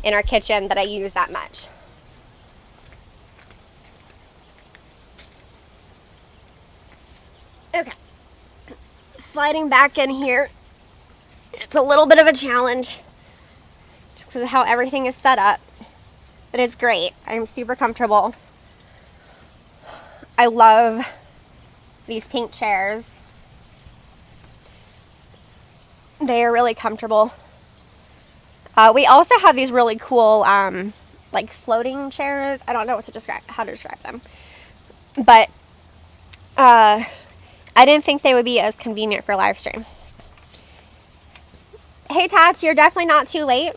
A: in our kitchen that I use that much. Okay. Sliding back in here. It's a little bit of a challenge just because of how everything is set up. But it's great. I'm super comfortable. I love these pink chairs. They are really comfortable. We also have these really cool, like floating chairs. I don't know how to describe them. But I didn't think they would be as convenient for live stream. Hey, Tats, you're definitely not too late.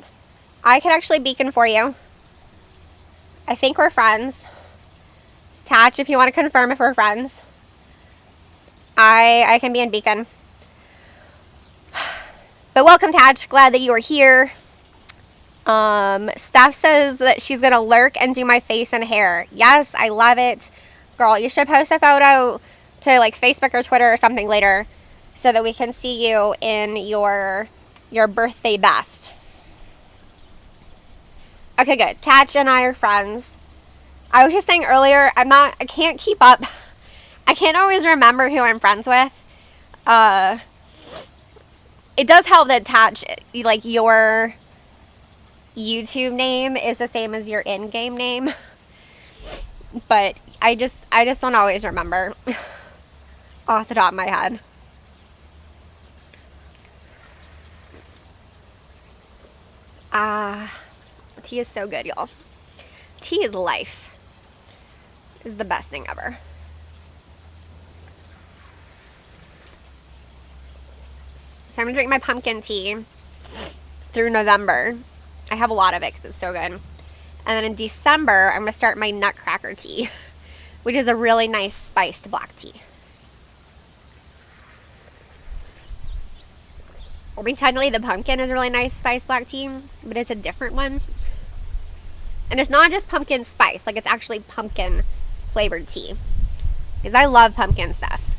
A: I could actually beacon for you. I think we're friends. Tatch, if you want to confirm if we're friends. I can be in beacon. But welcome, Tatch. Glad that you are here. Steph says that she's going to lurk and do my face and hair. Yes, I love it. Girl, you should post a photo to like Facebook or Twitter or something later so that we can see you in your birthday best. Okay, good. Tatch and I are friends. I was just saying earlier, I can't keep up. I can't always remember who I'm friends with. It does help that Tatch, like, your YouTube name is the same as your in-game name. But I just don't always remember off the top of my head. Tea is so good, y'all. Tea is life. Is the best thing ever. So I'm going to drink my pumpkin tea through November. I have a lot of it because it's so good. And then in December, I'm going to start my nutcracker tea, which is a really nice spiced black tea. I mean, technically the pumpkin is a really nice spiced black tea, but it's a different one. And it's not just pumpkin spice, like it's actually pumpkin flavored tea. Because I love pumpkin stuff.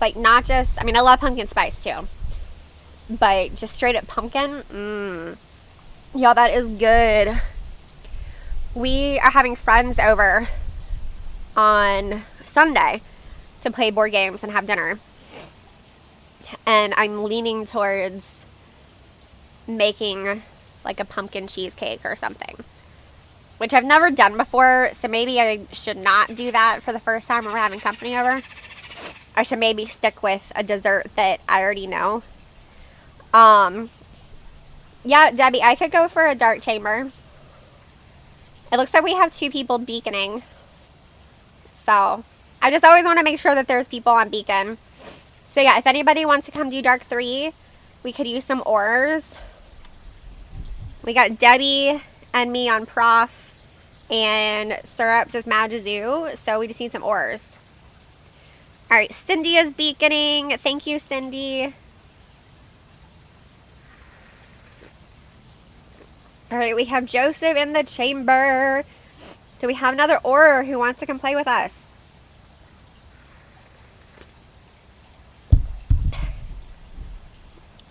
A: Like not just, I mean I love pumpkin spice too. But just straight up pumpkin, y'all, that is good. We are having friends over on Sunday to play board games and have dinner. And I'm leaning towards making like a pumpkin cheesecake or something, which I've never done before, so maybe I should not do that for the first time when we're having company over. I should maybe stick with a dessert that I already know. Yeah, Debbie, I could go for a dark chamber. It looks like we have 2 people beaconing. So, I just always want to make sure that there's people on beacon. So yeah, if anybody wants to come do Dark 3, we could use some ores. We got Debbie and me on Prof, and Syrups is Magazoo, so we just need some ores. Alright, Cindy is beaconing. Thank you, Cindy. Alright, we have Joseph in the chamber. Do we have another Auror who wants to come play with us?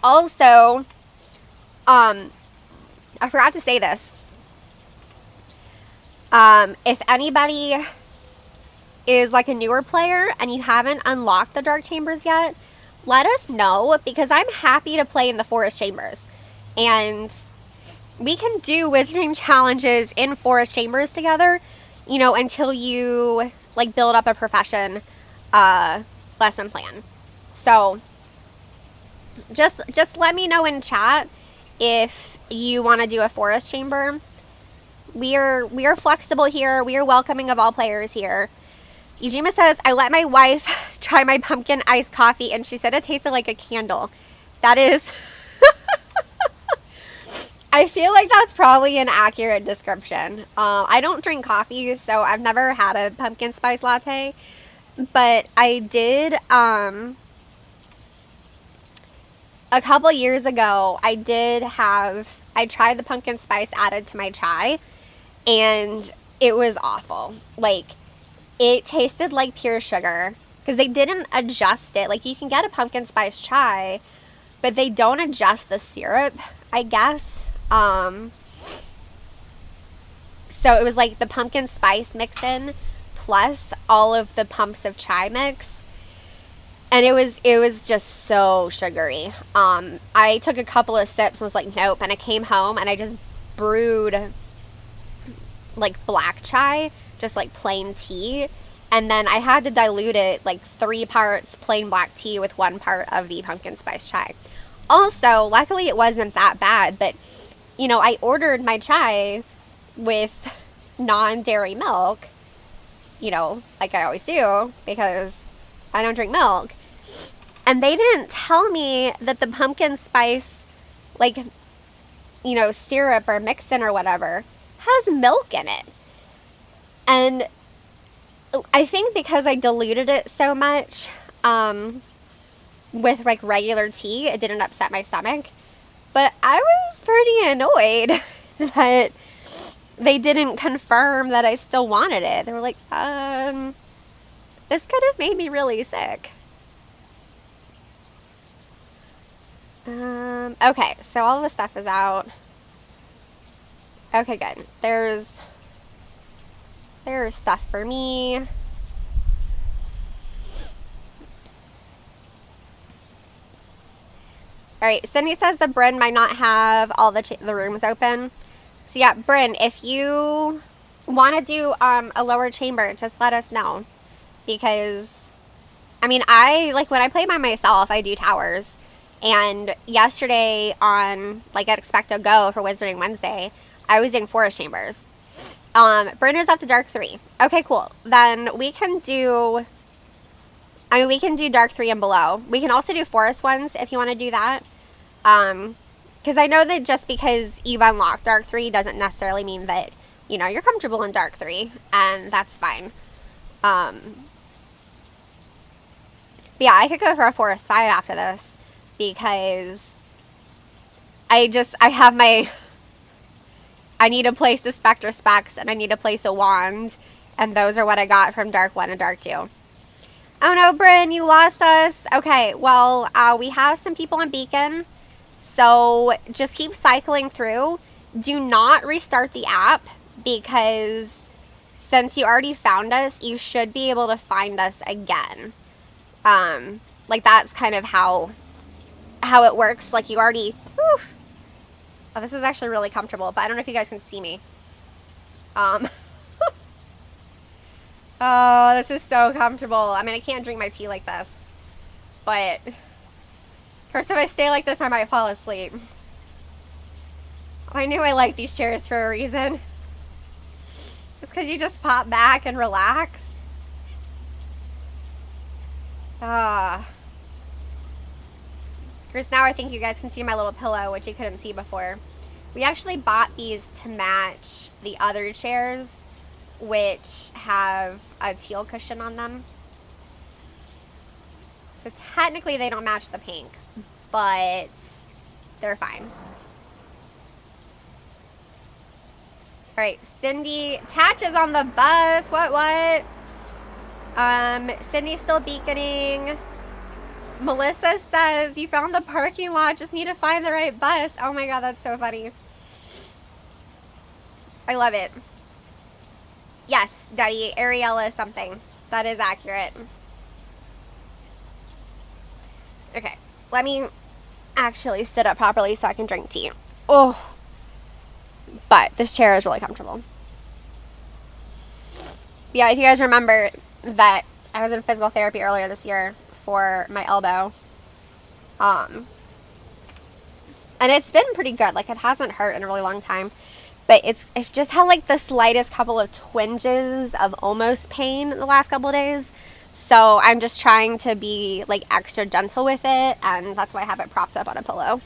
A: Also, I forgot to say this. If anybody is like a newer player and you haven't unlocked the Dark Chambers yet, let us know, because I'm happy to play in the Forest Chambers. And we can do Wizarding challenges in Forest Chambers together, you know, until you like build up a profession lesson plan. So just let me know in chat if you want to do a forest chamber. We are flexible here. We are welcoming of all players here. Ujima says, I let my wife try my pumpkin iced coffee and she said it tasted like a candle. That is... I feel like that's probably an accurate description. I don't drink coffee, so I've never had a pumpkin spice latte. But I did, a couple years ago, I tried the pumpkin spice added to my chai, and it was awful. Like, it tasted like pure sugar, because they didn't adjust it. Like, you can get a pumpkin spice chai, but they don't adjust the syrup, I guess. So it was like the pumpkin spice mix-in plus all of the pumps of chai mix. And it was just so sugary. I took a couple of sips and was like, nope. And I came home and I just brewed like black chai, just like plain tea. And then I had to dilute it like 3 parts plain black tea with 1 part of the pumpkin spice chai. Also, luckily it wasn't that bad, but you know, I ordered my chai with non-dairy milk, you know, like I always do, because I don't drink milk. And they didn't tell me that the pumpkin spice, like, you know, syrup or mix-in or whatever, has milk in it. And I think because I diluted it so much with, like, regular tea, it didn't upset my stomach. But I was pretty annoyed that they didn't confirm that I still wanted it. They were like, this could have made me really sick. Okay, so all the stuff is out. Okay, good. There's stuff for me. Alright, Cindy says the Bryn might not have all the rooms open. So yeah, Bryn, if you want to do a lower chamber, just let us know. Because, I mean, when I play by myself, I do towers. And yesterday on, like, at Expecto Go for Wizarding Wednesday, I was doing forest chambers. Bryn is up to Dark 3. Okay, cool. Then we can do Dark 3 and below. We can also do forest ones if you want to do that. Because I know that just because you've unlocked Dark 3 doesn't necessarily mean that, you know, you're comfortable in Dark 3. And that's fine. But yeah, I could go for a forest 5 after this. Because I need to place the Spectre Specs and I need to place a wand. And those are what I got from Dark 1 and Dark 2. Oh no, Bryn, you lost us. Okay, well, we have some people on Beacon. So just keep cycling through. Do not restart the app because since you already found us, you should be able to find us again. Like that's kind of how it works. Like you already... Whew. Oh, this is actually really comfortable, but I don't know if you guys can see me. Oh, this is so comfortable. I mean, I can't drink my tea like this. But... First, if I stay like this, I might fall asleep. I knew I liked these chairs for a reason. It's because you just pop back and relax. Chris, now I think you guys can see my little pillow, which you couldn't see before. We actually bought these to match the other chairs, which have a teal cushion on them. So technically they don't match the pink, but they're fine. Alright, Cindy, Tatch is on the bus. What? Cindy's still beaconing. Melissa says, you found the parking lot, just need to find the right bus. Oh my god, that's so funny. I love it. Yes, Daddy, Ariella something. That is accurate. Okay, let me actually sit up properly so I can drink tea. Oh, but this chair is really comfortable. Yeah, if you guys remember that I was in physical therapy earlier this year for my elbow. And it's been pretty good. Like, it hasn't hurt in a really long time. But it's just had like the slightest couple of twinges of almost pain in the last couple of days. So I'm just trying to be like extra gentle with it, and that's why I have it propped up on a pillow.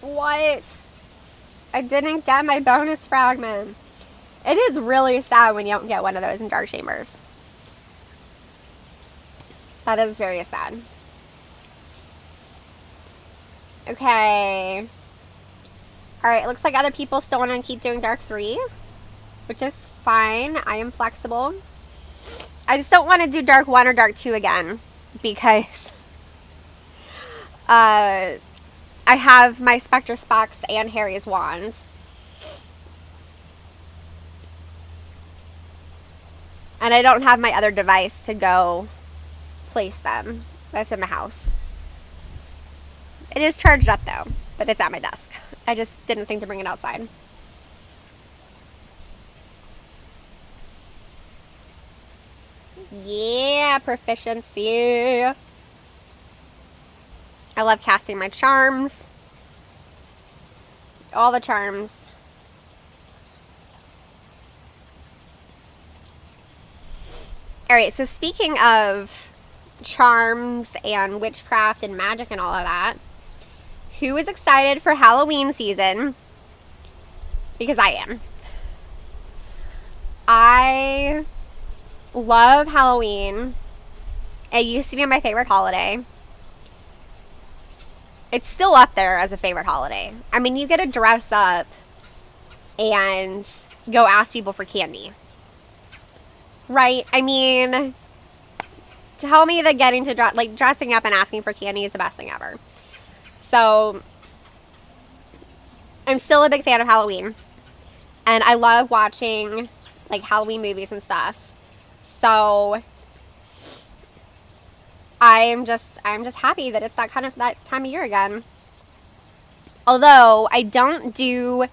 A: What? I didn't get my bonus fragment. It is really sad when you don't get one of those in Dark Chambers. That is very sad. Okay. Alright, it looks like other people still want to keep doing Dark 3, which is fine. I am flexible. I just don't want to do Dark 1 or Dark 2 again, because I have my Spectre Spox and Harry's wand. And I don't have my other device to go place them. That's in the house. It is charged up though, but it's at my desk. I just didn't think to bring it outside. Yeah, proficiency. I love casting my charms. All the charms. Alright, so speaking of charms and witchcraft and magic and all of that, who is excited for Halloween season? Because I am. I love Halloween. It used to be my favorite holiday. It's still up there as a favorite holiday. I mean, you get to dress up and go ask people for candy. Right? I mean, tell me that getting to dressing up and asking for candy is the best thing ever. So, I'm still a big fan of Halloween. And I love watching, like, Halloween movies and stuff. So, I'm just happy that it's that time of year again. Although, I don't do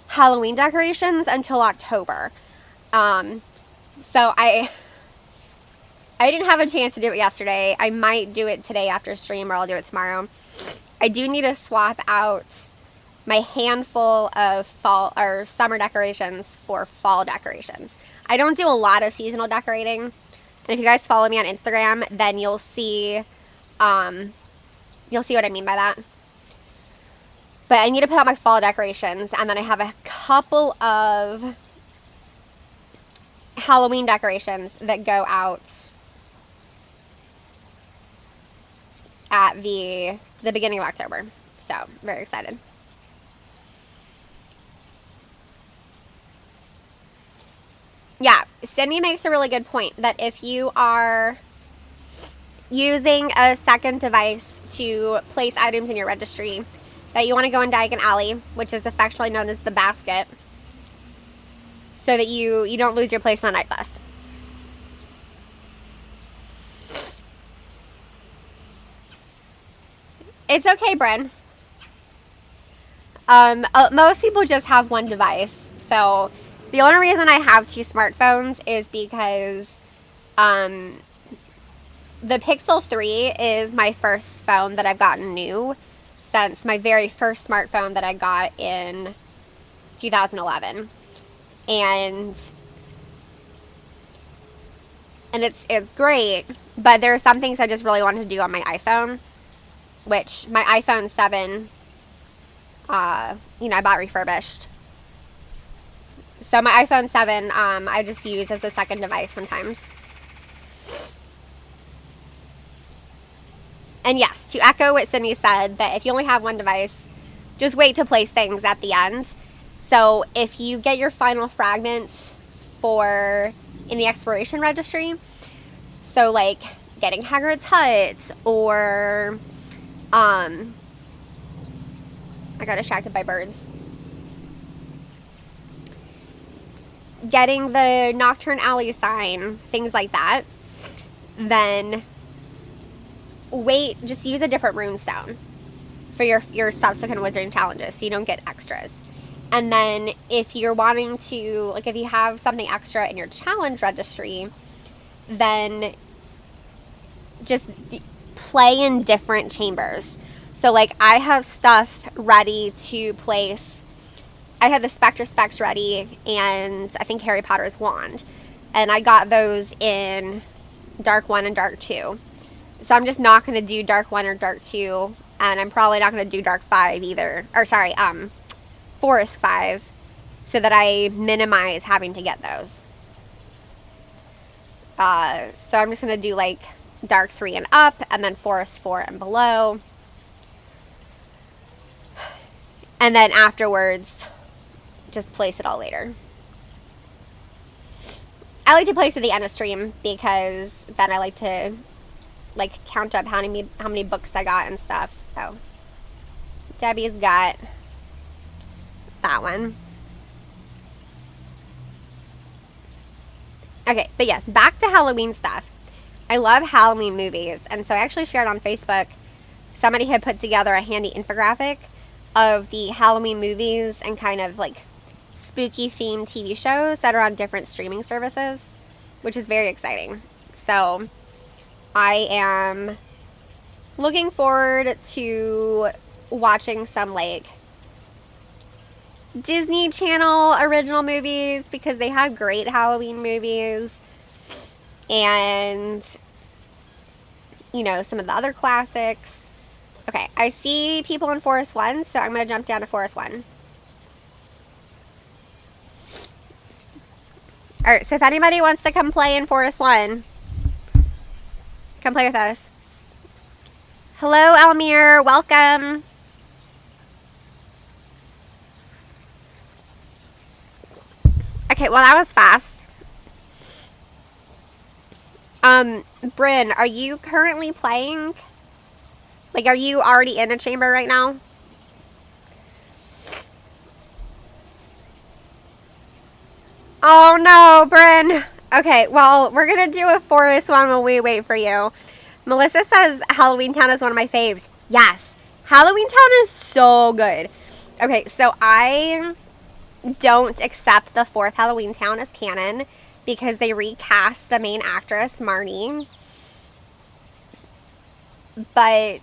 A: Halloween decorations until October. So I didn't have a chance to do it yesterday. I might do it today after stream, or I'll do it tomorrow. I do need to swap out my handful of fall or summer decorations for fall decorations. I don't do a lot of seasonal decorating. And if you guys follow me on Instagram, then you'll see what I mean by that. But I need to put out my fall decorations, and then I have a couple of Halloween decorations that go out at the beginning of October. So, very excited. Yeah, Sydney makes a really good point that if you are using a second device to place items in your registry, that you want to go in Diagon Alley, which is affectionately known as the basket, so that you don't lose your place on the night bus. It's okay, Bren. Most people just have one device. So the only reason I have two smartphones is because the Pixel 3 is my first phone that I've gotten new since my very first smartphone that I got in 2011. And it's great, but there are some things I just really wanted to do on my iPhone, which my iPhone 7, I bought refurbished. So my iPhone 7, I just use as a second device sometimes. And yes, to echo what Sydney said, that if you only have one device, just wait to place things at the end. So if you get your final fragment in the exploration registry, so like getting Hagrid's hut, or I got distracted by birds. Getting the Nocturne Alley sign, things like that, then just use a different runestone for your subsequent wizarding challenges, so you don't get extras. And then if you're wanting to, like, if you have something extra in your challenge registry, then just play in different chambers. So, like, I have stuff ready to place. I have the Spectre Specs ready, and I think Harry Potter's wand. And I got those in Dark 1 and Dark 2. So I'm just not going to do Dark 1 or Dark 2, and I'm probably not going to do Dark 5 either. Or, sorry, Forest 5, so that I minimize having to get those. So I'm just going to do, like, Dark 3 and up, and then Forest 4 and below. And then afterwards, just place it all later. I like to place at the end of stream, because then I like to, like, count up how many books I got and stuff. So Debbie's got that one. Okay, but yes, back to Halloween stuff. I love Halloween movies, and so I actually shared on Facebook, somebody had put together a handy infographic of the Halloween movies and kind of, like, spooky themed TV shows that are on different streaming services, which is very exciting. So I am looking forward to watching some, like, Disney Channel original movies, because they have great Halloween movies, and, you know, some of the other classics. Okay, I see people in Forest 1, so I'm going to jump down to Forest 1. Alright, so if anybody wants to come play in Forest 1, come play with us. Hello, Elmir. Welcome. Okay, well, that was fast. Bryn, are you currently playing? Like, are you already in a chamber right now? Oh, no, Bryn. Okay, well, we're going to do a Forest one while we wait for you. Melissa says Halloween Town is one of my faves. Yes, Halloween Town is so good. Okay, so I don't accept the fourth Halloween Town as canon because they recast the main actress, Marnie. But,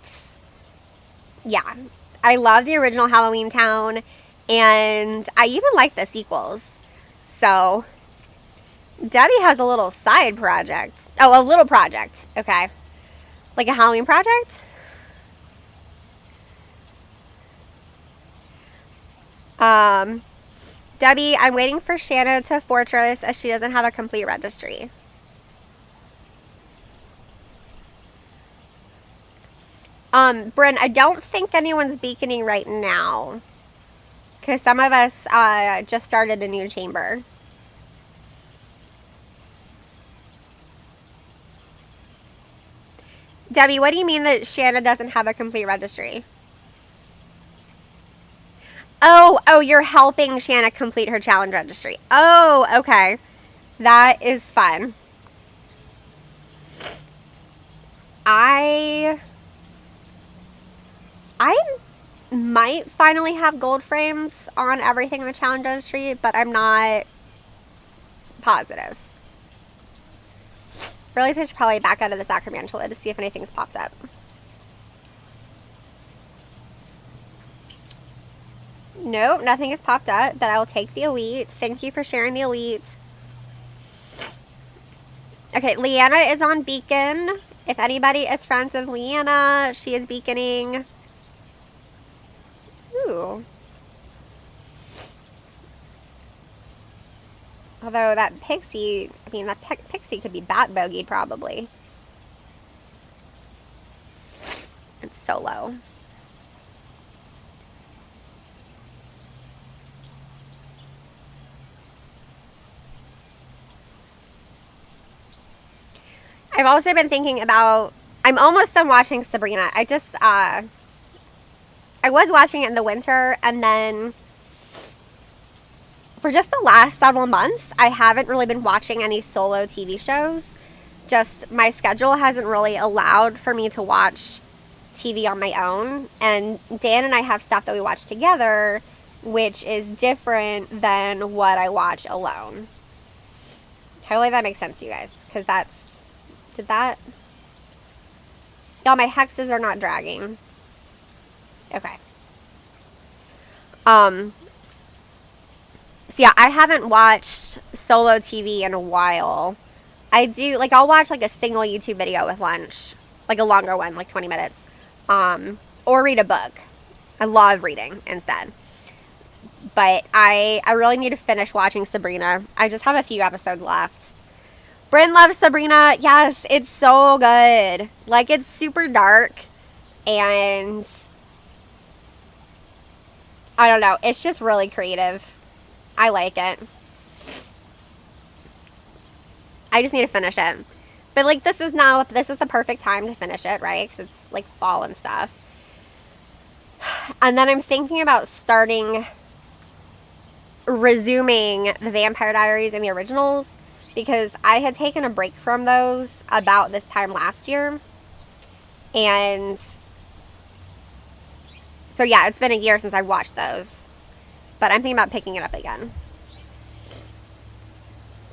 A: yeah, I love the original Halloween Town, and I even like the sequels. So, Debbie has a little side project. Oh, a little project. Okay. Like a Halloween project? Debbie, I'm waiting for Shanna to Fortress as she doesn't have a complete registry. Bryn, I don't think anyone's beaconing right now, because some of us just started a new chamber. Debbie, what do you mean that Shanna doesn't have a complete registry? Oh, you're helping Shanna complete her challenge registry. Oh, okay. That is fun. I might finally have gold frames on everything in the challenge registry, but I'm not positive. Really, so I should probably back out of the Sacramentula to see if anything's popped up. Nope, nothing has popped up, but I will take the elite. Thank you for sharing the elite. Okay, Leanna is on beacon. If anybody is friends with Leanna, she is beaconing. Ooh. Although that pixie, that pixie could be bat bogeyed probably. It's so low. I've also been thinking about, I'm almost done watching Sabrina. I was watching it in the winter, and then for just the last several months, I haven't really been watching any solo TV shows. Just my schedule hasn't really allowed for me to watch TV on my own, and Dan and I have stuff that we watch together, which is different than what I watch alone. Hopefully that makes sense to you guys, because y'all, my hexes are not dragging. Okay. So yeah, I haven't watched solo TV in a while. I'll watch like a single YouTube video with lunch, like a longer one, like 20 minutes, or read a book. I love reading instead. But I really need to finish watching Sabrina. I just have a few episodes left. Bryn loves Sabrina. Yes, it's so good. Like, it's super dark, and I don't know. It's just really creative. I like it. I just need to finish it. But, like, this is the perfect time to finish it, right? Because it's, like, fall and stuff. And then I'm thinking about resuming the Vampire Diaries and the originals, because I had taken a break from those about this time last year. And so, yeah, it's been a year since I watched those. But I'm thinking about picking it up again.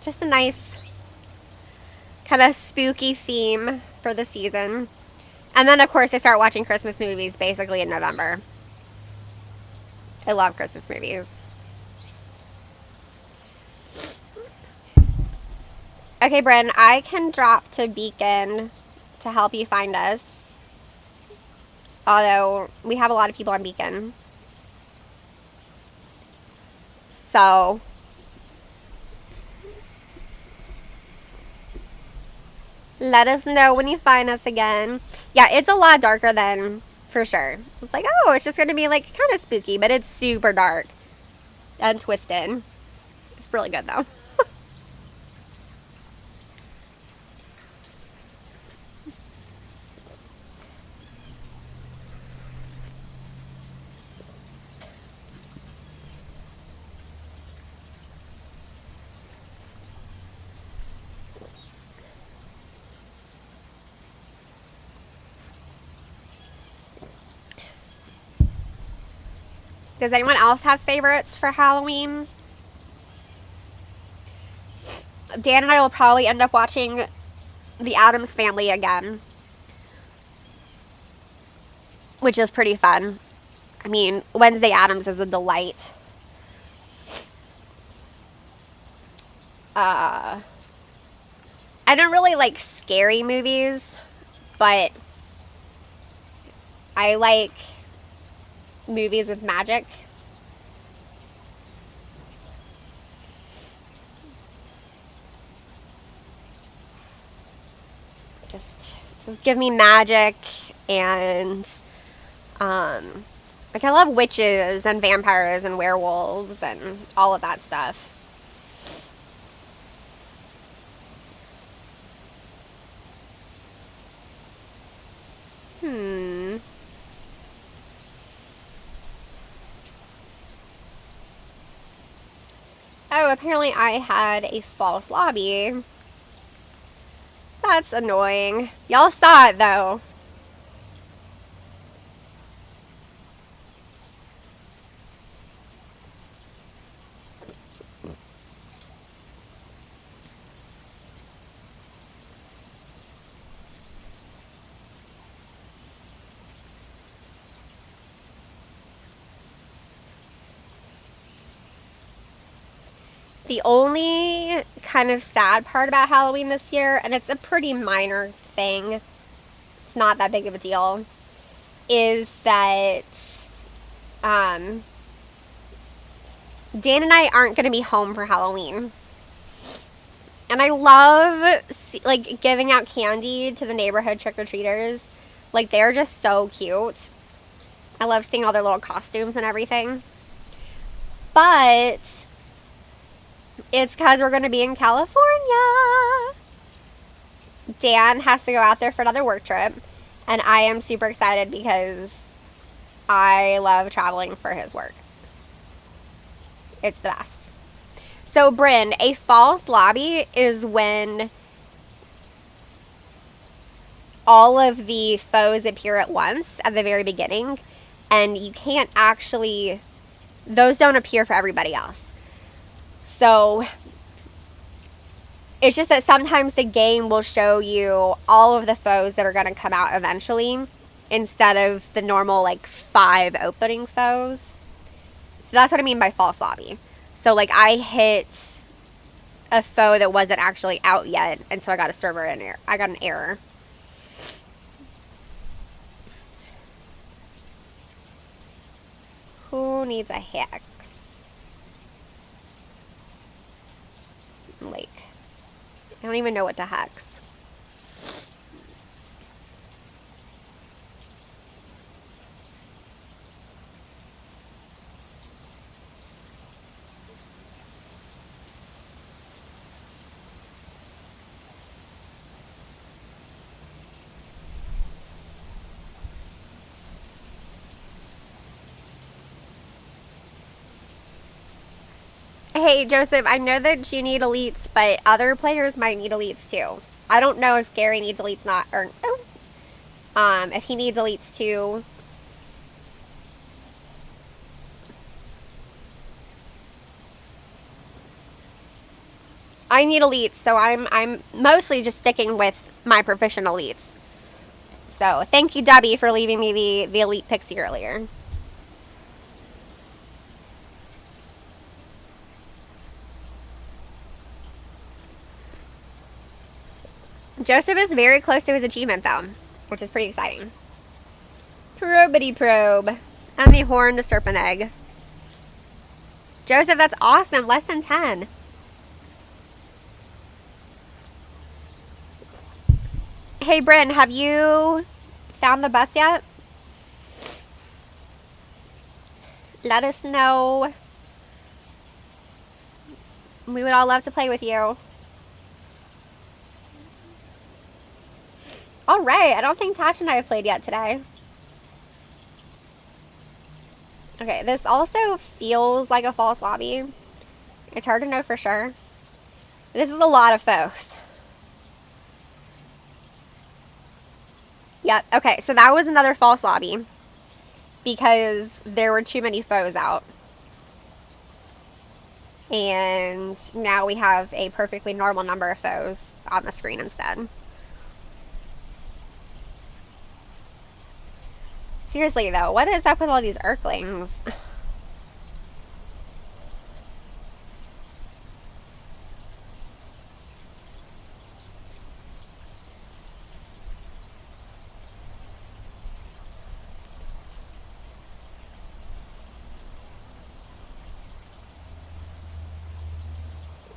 A: Just a nice kind of spooky theme for the season. And then, of course, I start watching Christmas movies basically in November. I love Christmas movies. Okay, Bryn, I can drop to Beacon to help you find us. Although, we have a lot of people on Beacon. So, let us know when you find us again. Yeah, it's a lot darker than, for sure. It's like, oh, it's just going to be like kind of spooky, but it's super dark and twisted. It's really good though. Does anyone else have favorites for Halloween? Dan and I will probably end up watching The Addams Family again, which is pretty fun. I mean, Wednesday Addams is a delight. I don't really like scary movies, but I like movies with magic. Just give me magic, and like, I love witches and vampires and werewolves and all of that stuff. Oh, apparently I had a false lobby. That's annoying. Y'all saw it, though. The only kind of sad part about Halloween this year, and it's a pretty minor thing, it's not that big of a deal, is that Dan and I aren't going to be home for Halloween. And I love like giving out candy to the neighborhood trick-or-treaters. Like, they're just so cute. I love seeing all their little costumes and everything. But it's because we're going to be in California. Dan has to go out there for another work trip. And I am super excited because I love traveling for his work. It's the best. So, Bryn, a false lobby is when all of the foes appear at once at the very beginning, and you can't actually, those don't appear for everybody else. So it's just that sometimes the game will show you all of the foes that are going to come out eventually instead of the normal, like, 5 opening foes. So that's what I mean by false lobby. So, like, I hit a foe that wasn't actually out yet, and so I got a server error. I got an error. Who needs a hex? Like, I don't even know what to hex. Hey, Joseph, I know that you need elites, but other players might need elites too. I don't know if Gary needs elites not, or if he needs elites too. I need elites, so I'm mostly just sticking with my proficient elites. So thank you, Debbie, for leaving me the elite pixie earlier. Joseph is very close to his achievement, though, which is pretty exciting. Probity probe. And the horn to serpent egg. Joseph, that's awesome. Less than 10. Hey, Bryn, have you found the bus yet? Let us know. We would all love to play with you. Alright, I don't think Tatch and I have played yet today. Okay, this also feels like a false lobby. It's hard to know for sure. This is a lot of foes. Yep, okay, so that was another false lobby. Because there were too many foes out. And now we have a perfectly normal number of foes on the screen instead. Seriously, though, what is up with all these Urklings?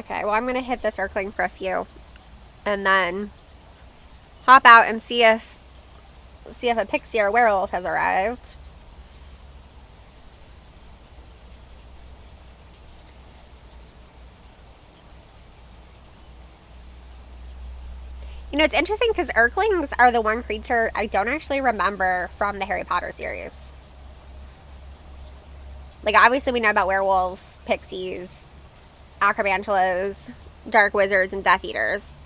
A: Okay, well, I'm going to hit this Urkling for a few. And then hop out and see if a pixie or a werewolf has arrived. You know, it's interesting because Urklings are the one creature I don't actually remember from the Harry Potter series. Like, obviously we know about werewolves, pixies, acrobantulas, dark wizards, and Death Eaters.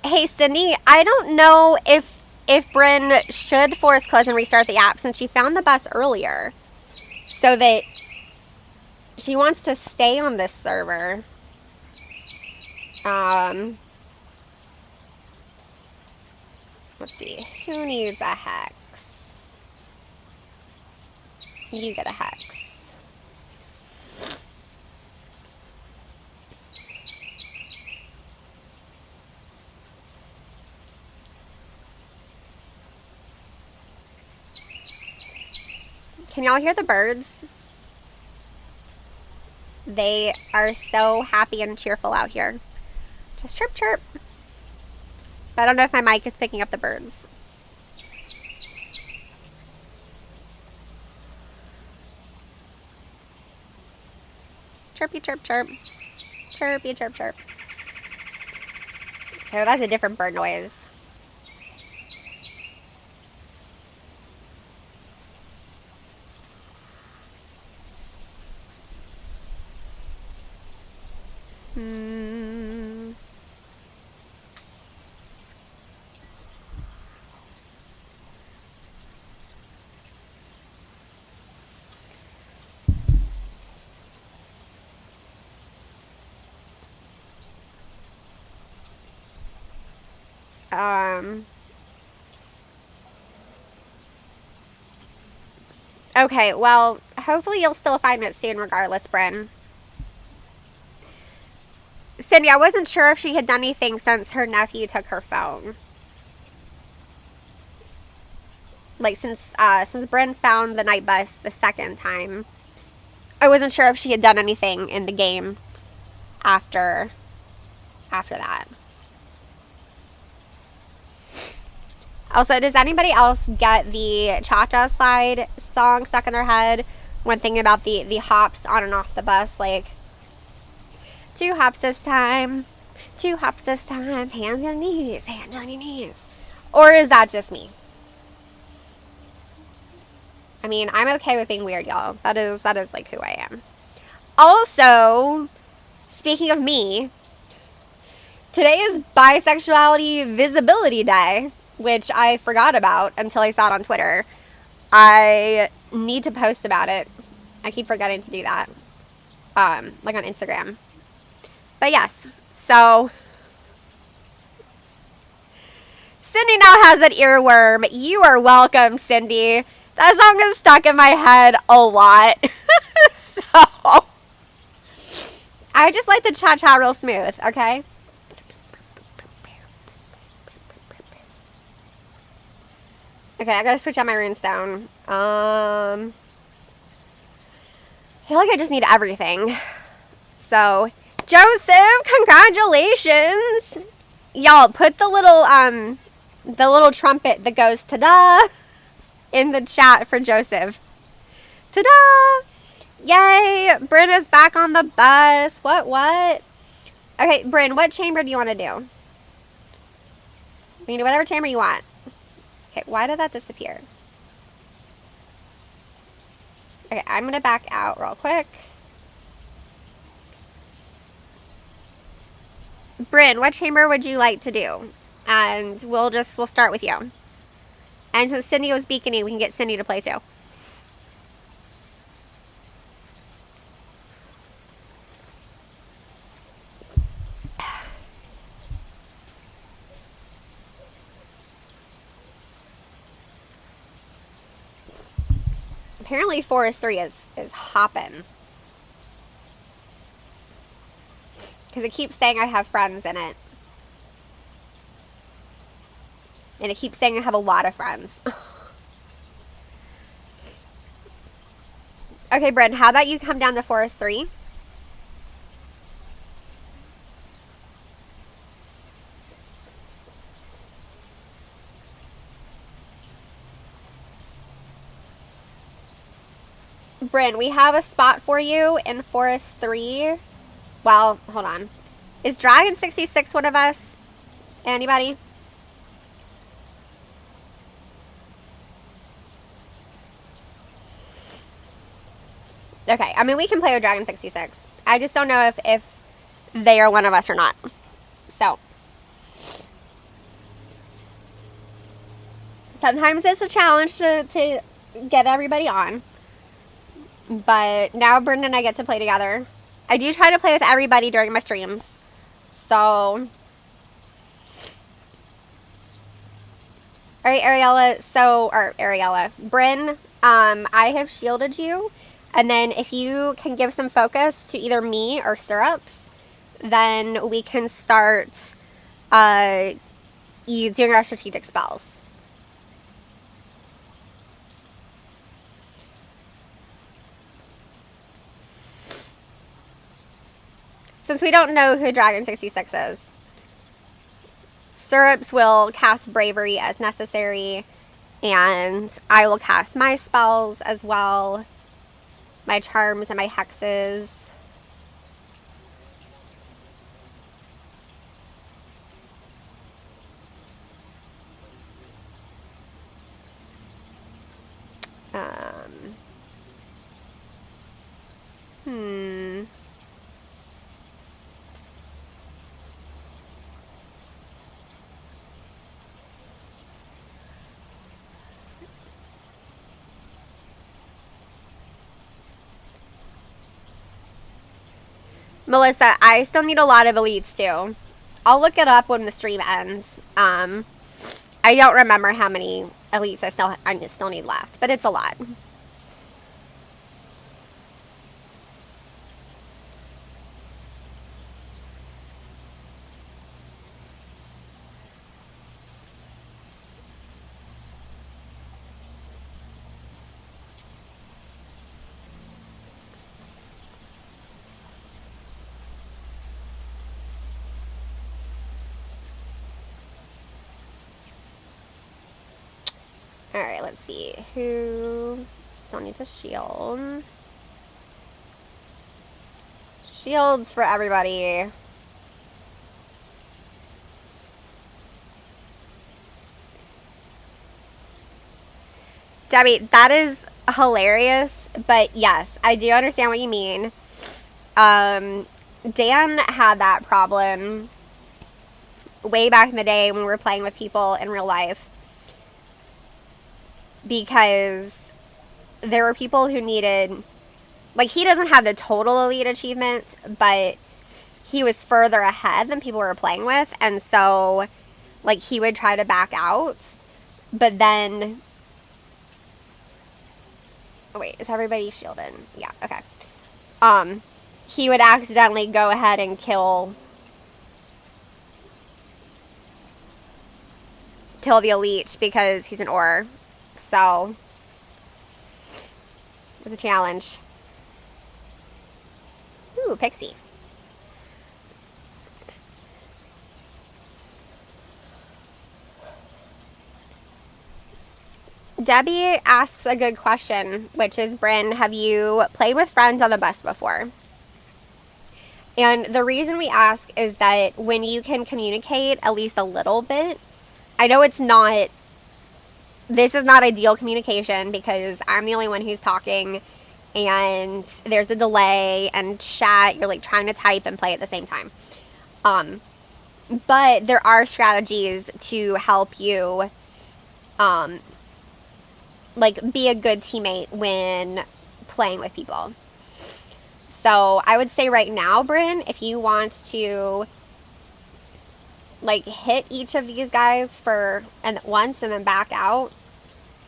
A: Hey, Sydney, I don't know if Bryn should force close and restart the app since she found the bus earlier. So that she wants to stay on this server. Let's see. Who needs a hex? You get a hex. Can y'all hear the birds? They are so happy and cheerful out here. Just chirp, chirp. But I don't know if my mic is picking up the birds. Chirpy, chirp, chirp. Chirpy, chirp, chirp. Okay, well, that's a different bird noise. Okay, well, hopefully you'll still find it soon regardless, Bryn. Cindy, I wasn't sure if she had done anything since her nephew took her phone. Like, since Bryn found the night bus the second time, I wasn't sure if she had done anything in the game after that. Also, does anybody else get the Cha-Cha Slide song stuck in their head when thinking about the hops on and off the bus? Like, 2 hops this time, 2 hops this time, hands on your knees, hands on your knees. Or is that just me? I mean, I'm okay with being weird, y'all. That is like who I am. Also, speaking of me, today is Bisexuality Visibility Day, which I forgot about until I saw it on Twitter. I need to post about it. I keep forgetting to do that. Like on Instagram. But yes, so Cindy now has an earworm. You are welcome, Cindy. That song is stuck in my head a lot. So I just like the cha-cha real smooth, okay? Okay, I gotta switch out my runestone. I feel like I just need everything. So, Joseph, congratulations! Y'all, put the little trumpet that goes ta-da in the chat for Joseph. Ta-da! Yay! Bryn is back on the bus. What? Okay, Bryn, what chamber do you want to do? You can do whatever chamber you want. Okay, why did that disappear? Okay, I'm going to back out real quick. Bryn, what chamber would you like to do? And we'll start with you. And since Cindy was beaconing, we can get Cindy to play too. Apparently Forest 3 is hopping. Because it keeps saying I have friends in it. And it keeps saying I have a lot of friends. Okay, Bryn, how about you come down to Forest 3? Bryn, we have a spot for you in Forest 3. Well, hold on. Is Dragon 66 one of us? Anybody? Okay, I mean, we can play with Dragon 66. I just don't know if they are one of us or not. So. Sometimes it's a challenge to get everybody on. But now Bryn and I get to play together. I do try to play with everybody during my streams. So. Alright, Ariella. Bryn, I have shielded you. And then if you can give some focus to either me or Syrups, then we can start you doing our strategic spells. Since we don't know who Dragon 66 is, Syrups will cast Bravery as necessary, and I will cast my spells as well, my charms and my hexes. Melissa, I still need a lot of elites too. I'll look it up when the stream ends. I don't remember how many elites I still need left, but it's a lot. Alright, let's see. Who still needs a shield? Shields for everybody. Debbie, that is hilarious, but yes, I do understand what you mean. Dan had that problem way back in the day when we were playing with people in real life, because there were people who needed, like, he doesn't have the total elite achievement, but he was further ahead than people we were playing with, and so, like, he would try to back out, but then, oh wait, is everybody shielded? Yeah, okay. He would accidentally go ahead and kill the elite because he's an Auror. So, it was a challenge. Ooh, Pixie. Debbie asks a good question, which is, Bryn, have you played with friends on the bus before? And the reason we ask is that when you can communicate at least a little bit, I know this is not ideal communication because I'm the only one who's talking and there's a delay and chat, you're like trying to type and play at the same time. But there are strategies to help you, like, be a good teammate when playing with people. So I would say right now, Bryn, if you want to, like, hit each of these guys once and then back out,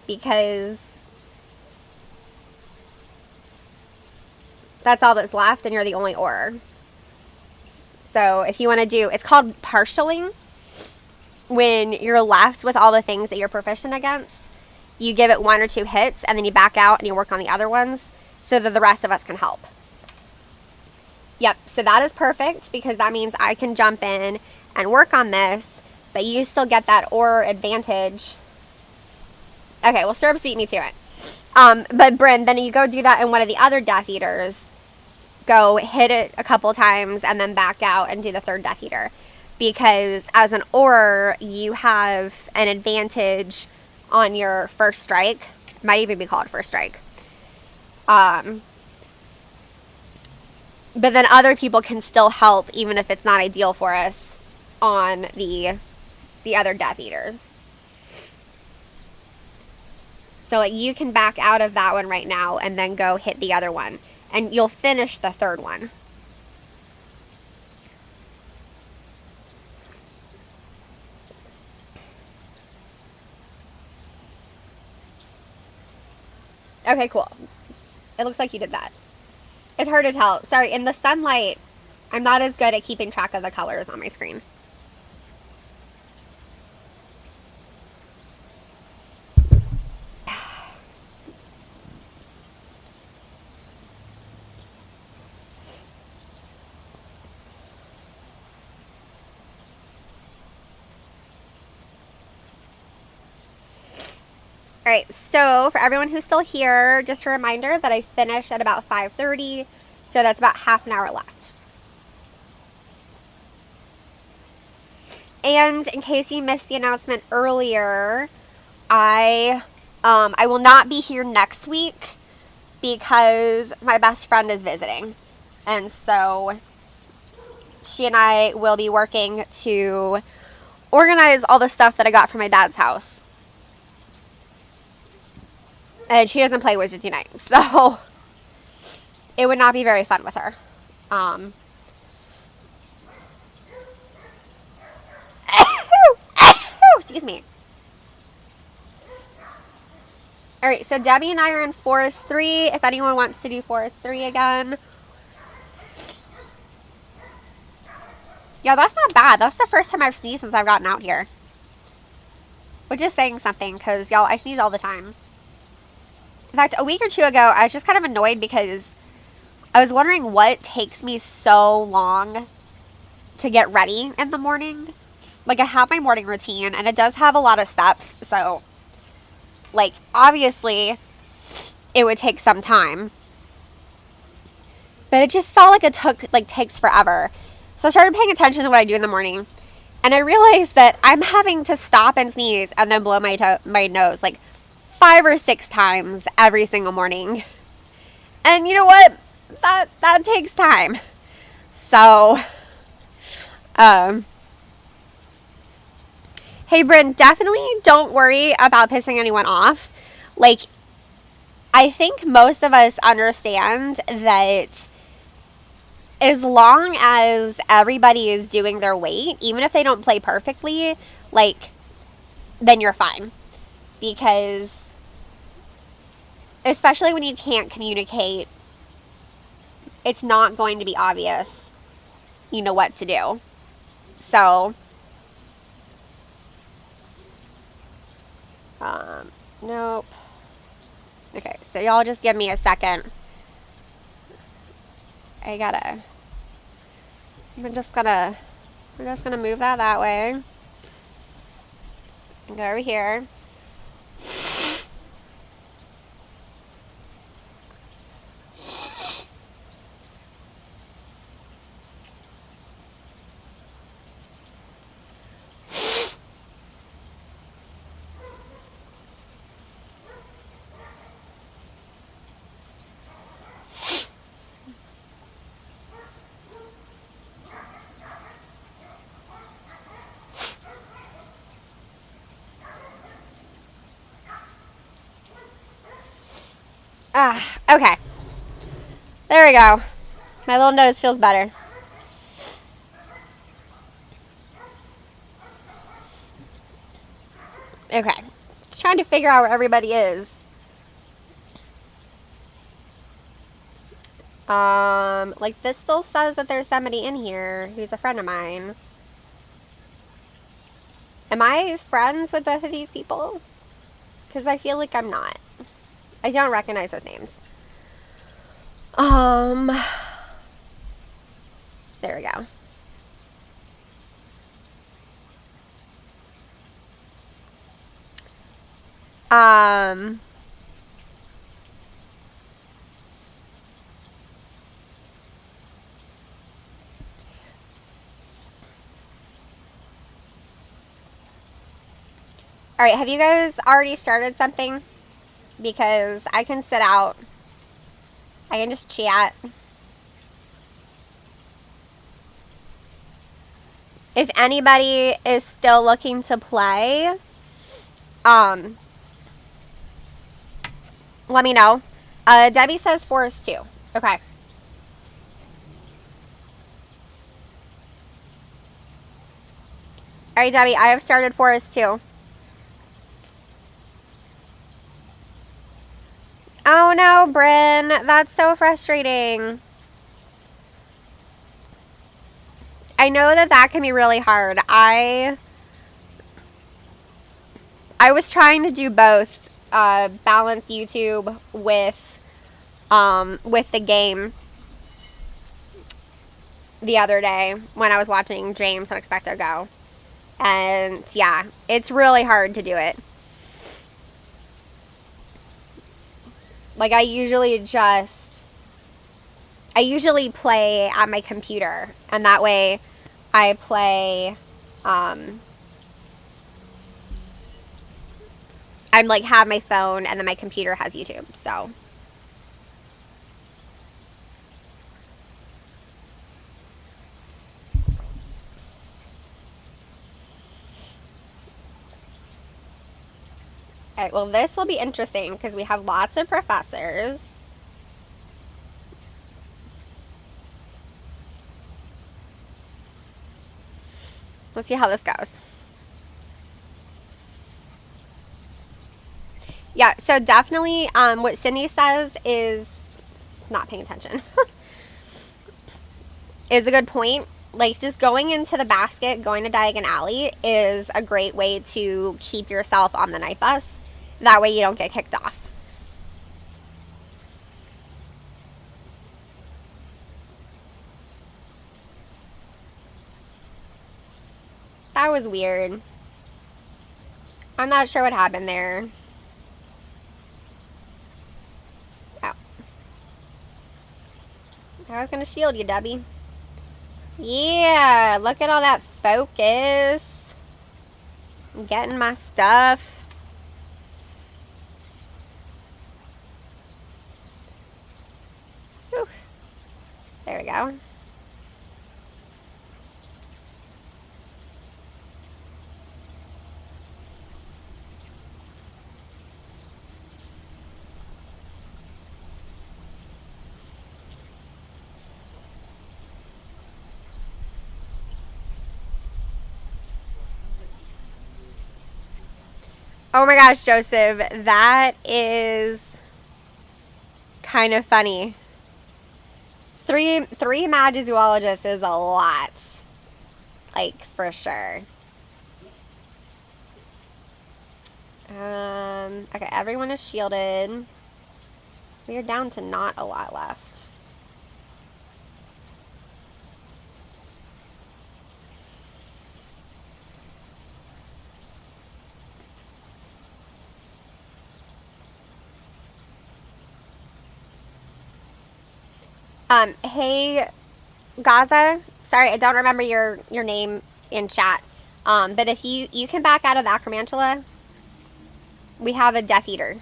A: because that's all that's left and you're the only Auror. So if you want to do, it's called partialing. When you're left with all the things that you're proficient against, you give it 1 or 2 hits and then you back out and you work on the other ones so that the rest of us can help. Yep, so that is perfect because that means I can jump in and work on this, but you still get that Auror advantage. Okay, well, Stirrups beat me to it. But Bryn, then you go do that in one of the other Death Eaters. Go hit it a couple times and then back out and do the third Death Eater. Because as an Auror, you have an advantage on your first strike. Might even be called first strike. But then other people can still help, even if it's not ideal for us, on the other Death Eaters. So, like, you can back out of that one right now and then go hit the other one. And you'll finish the third one. Okay, cool. It looks like you did that. It's hard to tell. Sorry, in the sunlight, I'm not as good at keeping track of the colors on my screen. Alright, so for everyone who's still here, just a reminder that I finished at about 5:30, so that's about half an hour left. And in case you missed the announcement earlier, I will not be here next week because my best friend is visiting. And so she and I will be working to organize all the stuff that I got from my dad's house. And she doesn't play Wizards Unite, so it would not be very fun with her. Excuse me. Alright, so Debbie and I are in Forest 3. If anyone wants to do Forest 3 again. Yeah, that's not bad. That's the first time I've sneezed since I've gotten out here. Which is saying something, because, y'all, I sneeze all the time. In fact, a week or two ago, I was just kind of annoyed because I was wondering what takes me so long to get ready in the morning. Like, I have my morning routine, and it does have a lot of steps, so, like, obviously, it would take some time. But it just felt like it takes forever. So I started paying attention to what I do in the morning, and I realized that I'm having to stop and sneeze and then blow my nose, like, 5 or 6 times every single morning. And you know what? That takes time. So, hey, Bryn, definitely don't worry about pissing anyone off. Like, I think most of us understand that as long as everybody is doing their weight, even if they don't play perfectly, like, then you're fine. Because, especially when you can't communicate, it's not going to be obvious, you know, what to do. So, nope. Okay, so y'all just give me a second. We're just gonna move that way. And go over here. Okay. There we go. My little nose feels better. Okay. Just trying to figure out where everybody is. Like, this still says that there's somebody in here who's a friend of mine. Am I friends with both of these people? Because I feel like I'm not. I don't recognize those names. There we go. Alright, have you guys already started something? Because I can sit out. I can just chat. If anybody is still looking to play, let me know. Debbie says Forest 2. Okay. Alright, Debbie, I have started Forest 2. Oh no, Bryn. That's so frustrating. I know that can be really hard. I was trying to do both. Balance YouTube with the game the other day when I was watching James Unexpected Go. And yeah, it's really hard to do it. Like, I usually play at my computer, and that way I play, I'm like, have my phone, and then my computer has YouTube, so. Alright, well, this will be interesting, because we have lots of professors. Let's see how this goes. Yeah, so definitely what Sydney says is not paying attention. Is a good point. Like, just going into the basket, going to Diagon Alley is a great way to keep yourself on the night bus. That way you don't get kicked off. That was weird. I'm not sure what happened there. Oh. I was gonna shield you, Debbie. Yeah, look at all that focus. I'm getting my stuff. Whew. There we go. Oh my gosh, Joseph, that is kind of funny. Three Magizoologists is a lot. Like, for sure. Okay, everyone is shielded. We are down to not a lot left. Hey, Gaza. Sorry, I don't remember your name in chat. But if you can back out of the Acromantula, we have a Death Eater.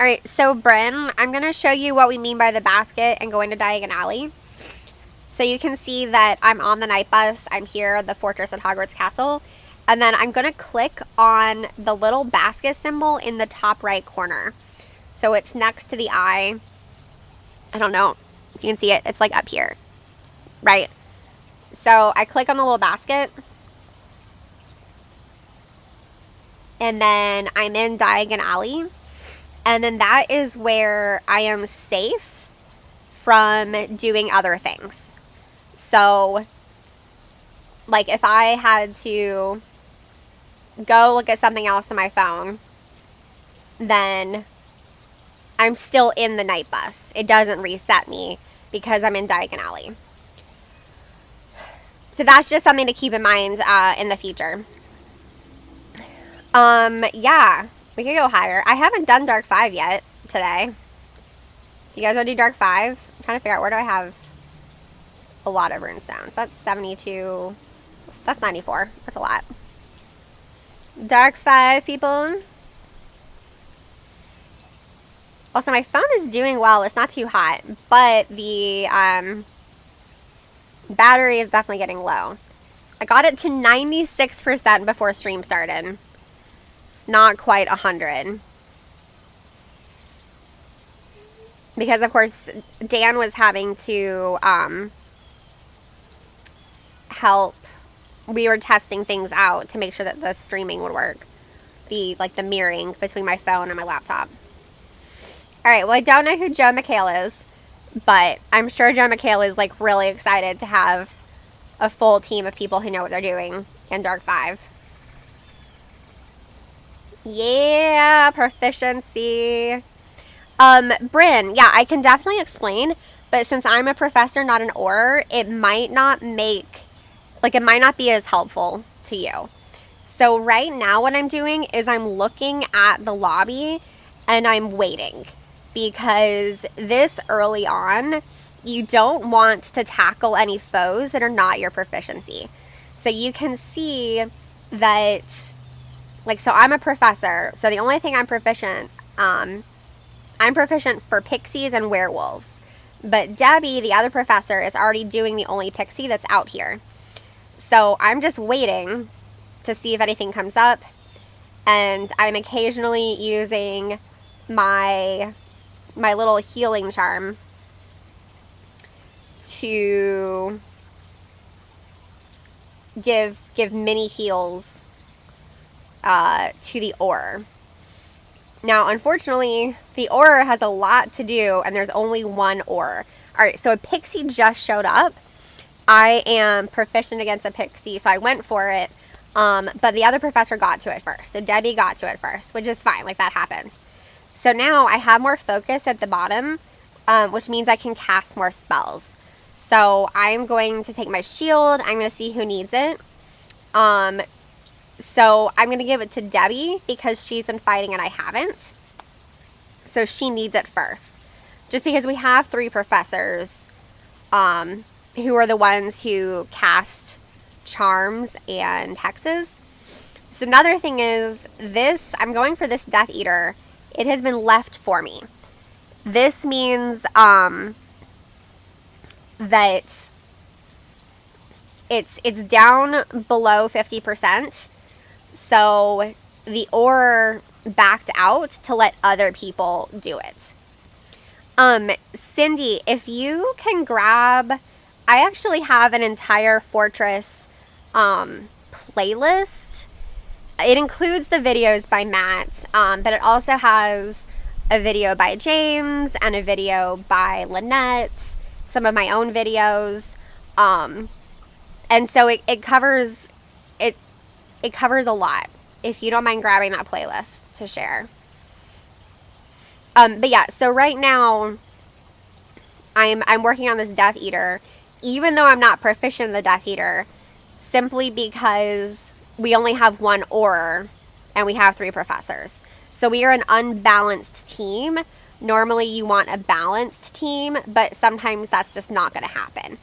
A: Alright, so Bryn, I'm going to show you what we mean by the basket and going to Diagon Alley. So you can see that I'm on the night bus. I'm here at the Fortress at Hogwarts Castle. And then I'm going to click on the little basket symbol in the top right corner. So it's next to the eye. I don't know if you can see it. It's like up here, right? So I click on the little basket. And then I'm in Diagon Alley. And then that is where I am safe from doing other things. So, like, if I had to go look at something else on my phone, then I'm still in the night bus. It doesn't reset me because I'm in Diagon Alley. So that's just something to keep in mind in the future. Yeah, we could go higher. I haven't done Dark 5 yet today. You guys want to do Dark 5? I'm trying to figure out where do I have a lot of runestones. That's 72. That's 94. That's a lot. Dark 5, people. Also, my phone is doing well. It's not too hot, but the battery is definitely getting low. I got it to 96% before stream started. Not quite 100. Because, of course, Dan was having to help. We were testing things out to make sure that the streaming would work. The mirroring between my phone and my laptop. Alright, well, I don't know who Joe McHale is, but I'm sure Joe McHale is, like, really excited to have a full team of people who know what they're doing in Dark 5. Yeah, proficiency. Bryn, yeah, I can definitely explain, but since I'm a professor, not an Auror, it might not be as helpful to you. So right now what I'm doing is I'm looking at the lobby and I'm waiting, because this early on, you don't want to tackle any foes that are not your proficiency. So you can see that, like, so I'm a professor, so the only thing I'm proficient, I'm I'm proficient for pixies and werewolves. But Debbie, the other professor, is already doing the only pixie that's out here. So I'm just waiting to see if anything comes up. And I'm occasionally using my little healing charm to give mini heals to the ore. Now, unfortunately, the ore has a lot to do, and there's only one ore. Alright, so a pixie just showed up. I am proficient against a pixie, so I went for it. But the other professor got to it first. So Debbie got to it first, which is fine. Like, that happens. So now I have more focus at the bottom, which means I can cast more spells. So I'm going to take my shield. I'm going to see who needs it. So I'm going to give it to Debbie because she's been fighting and I haven't. So she needs it first. Just because we have 3 professors who are the ones who cast charms and hexes. So another thing is this, I'm going for this Death Eater. It has been left for me. This means that it's down below 50%. So the ore backed out to let other people do it. Cindy, if you can grab, I actually have an entire Fortress playlist. It includes the videos by Matt, but it also has a video by James and a video by Lynette, some of my own videos, and so it covers it covers a lot. If you don't mind grabbing that playlist to share. But yeah, so right now I'm working on this Death Eater, even though I'm not proficient in the Death Eater, simply because we only have 1 ore and we have 3 professors. So we are an unbalanced team. Normally you want a balanced team, but sometimes that's just not going to happen.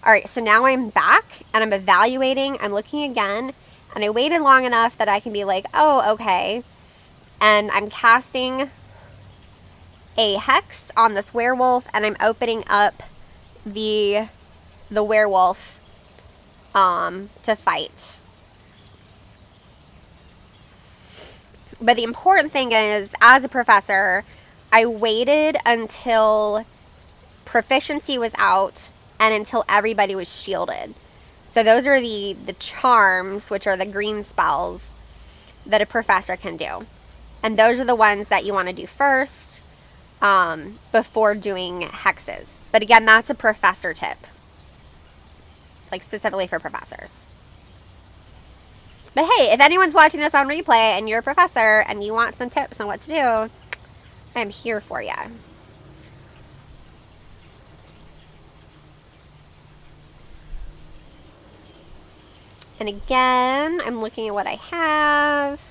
A: All right, so now I'm back and I'm evaluating. I'm looking again, and I waited long enough that I can be like, oh, okay. And I'm casting a hex on this werewolf, and I'm opening up the werewolf to fight. But the important thing is, as a professor, I waited until proficiency was out and until everybody was shielded. So those are the charms, which are the green spells that a professor can do. And those are the ones that you want to do first before doing hexes. But again, that's a professor tip. Like, specifically for professors. But hey, if anyone's watching this on replay and you're a professor and you want some tips on what to do, I'm here for you. And again, I'm looking at what I have,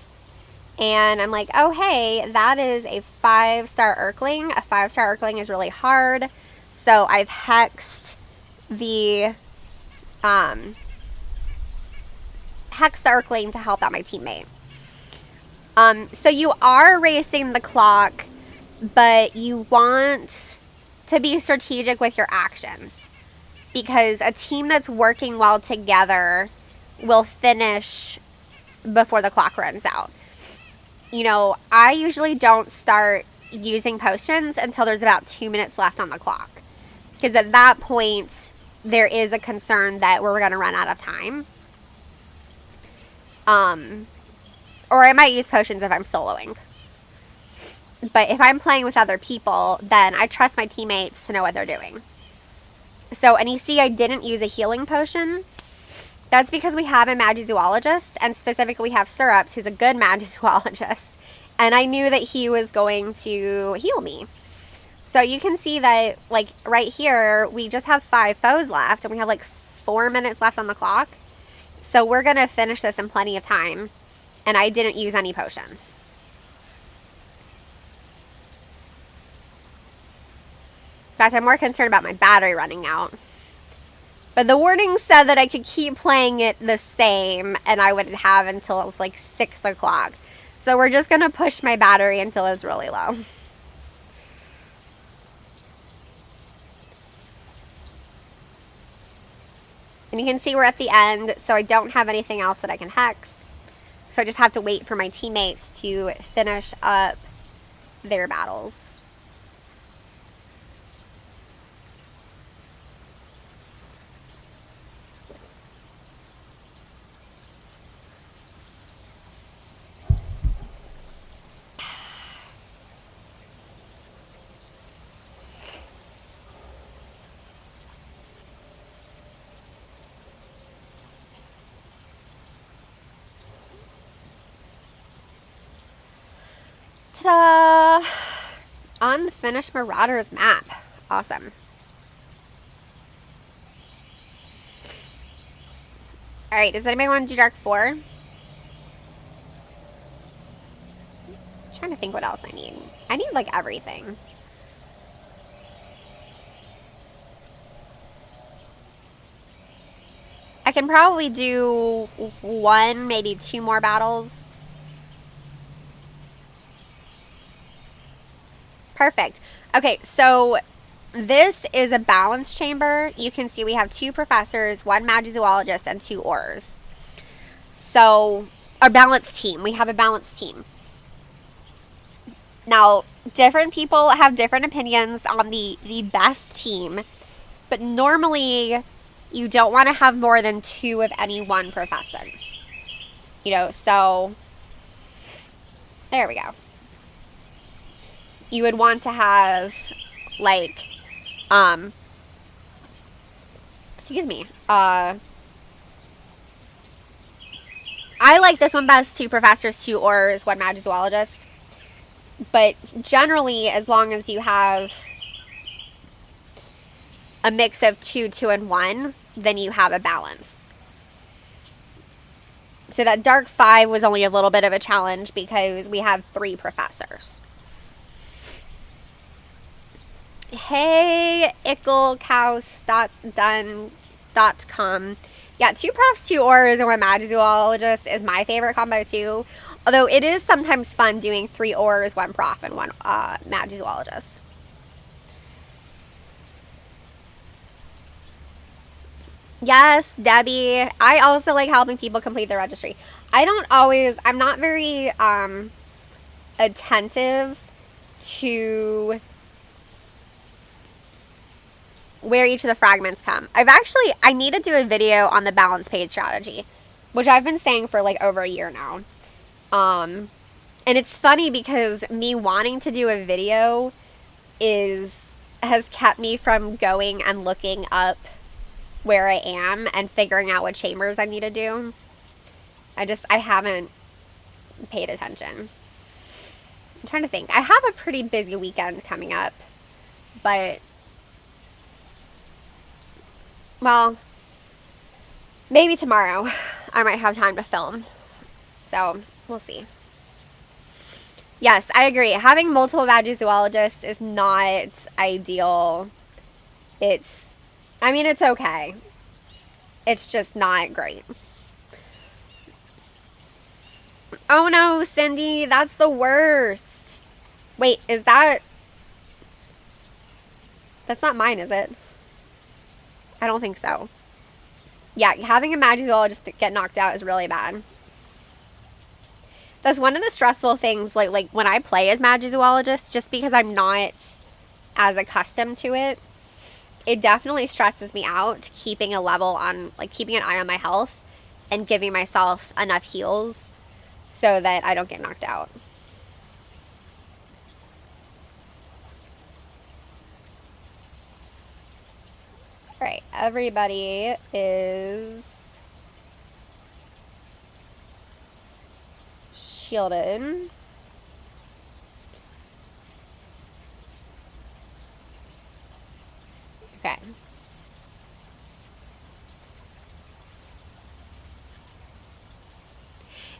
A: and I'm like, oh hey, that is a 5-star Urkling. A 5-star Urkling is really hard, so I've hexed the Urkling to help out my teammate. So you are racing the clock, but you want to be strategic with your actions, because a team that's working well together will finish before the clock runs out. You know, I usually don't start using potions until there's about 2 minutes left on the clock, because at that point there is a concern that we're going to run out of time. Or I might use potions if I'm soloing. But if I'm playing with other people, then I trust my teammates to know what they're doing. So, and you see I didn't use a healing potion. That's because we have a Magizoologist, and specifically we have Syrups, who's a good Magizoologist. And I knew that he was going to heal me. So you can see that, like, right here, we just have 5 foes left, and we have, like, 4 minutes left on the clock. So we're going to finish this in plenty of time. And I didn't use any potions. In fact, I'm more concerned about my battery running out. But the warning said that I could keep playing it the same, and I would have until it was like 6 o'clock. So we're just going to push my battery until it's really low. And you can see we're at the end, so I don't have anything else that I can hex. So I just have to wait for my teammates to finish up their battles. Ta-da! Unfinished Marauders map. Awesome. Alright, does anybody want to do Dark 4? I'm trying to think what else I need. I need, like, everything. I can probably do 1, maybe 2 more battles. Perfect. Okay, so this is a balance chamber. You can see we have 2 professors, 1 magizoologist, and 2 aurors. So, our balanced team. We have a balanced team. Now, different people have different opinions on the best team, but normally you don't want to have more than 2 of any one professor. You know, so there we go. You would want to have, like, excuse me, I like this one best: 2 professors, 2 aurors, 1 magizoologist. But generally, as long as you have a mix of 2, 2, and 1, then you have a balance. So that Dark 5 was only a little bit of a challenge because we have 3 professors. Hey, icklecouse.done.com. Yeah, 2 profs, 2 aurors, and 1 magizoologist is my favorite combo too. Although it is sometimes fun doing 3 aurors, 1 prof, and 1 magizoologist. Yes, Debbie. I also like helping people complete their registry. I'm not very attentive to where each of the fragments come. I need to do a video on the balance page strategy, which I've been saying for like over a year now. And it's funny because me wanting to do a video has kept me from going and looking up where I am and figuring out what chambers I need to do. I haven't paid attention. I'm trying to think. I have a pretty busy weekend coming up, but, well, maybe tomorrow I might have time to film. So, we'll see. Yes, I agree. Having multiple magizoologists is not ideal. It's okay. It's just not great. Oh no, Cindy, that's the worst. Wait, that's not mine, is it? I don't think so. Yeah, having a magizoologist get knocked out is really bad. That's one of the stressful things, like when I play as magizoologist, just because I'm not as accustomed to it. It definitely stresses me out keeping an eye on my health and giving myself enough heals so that I don't get knocked out. Alright, everybody is shielded. Okay.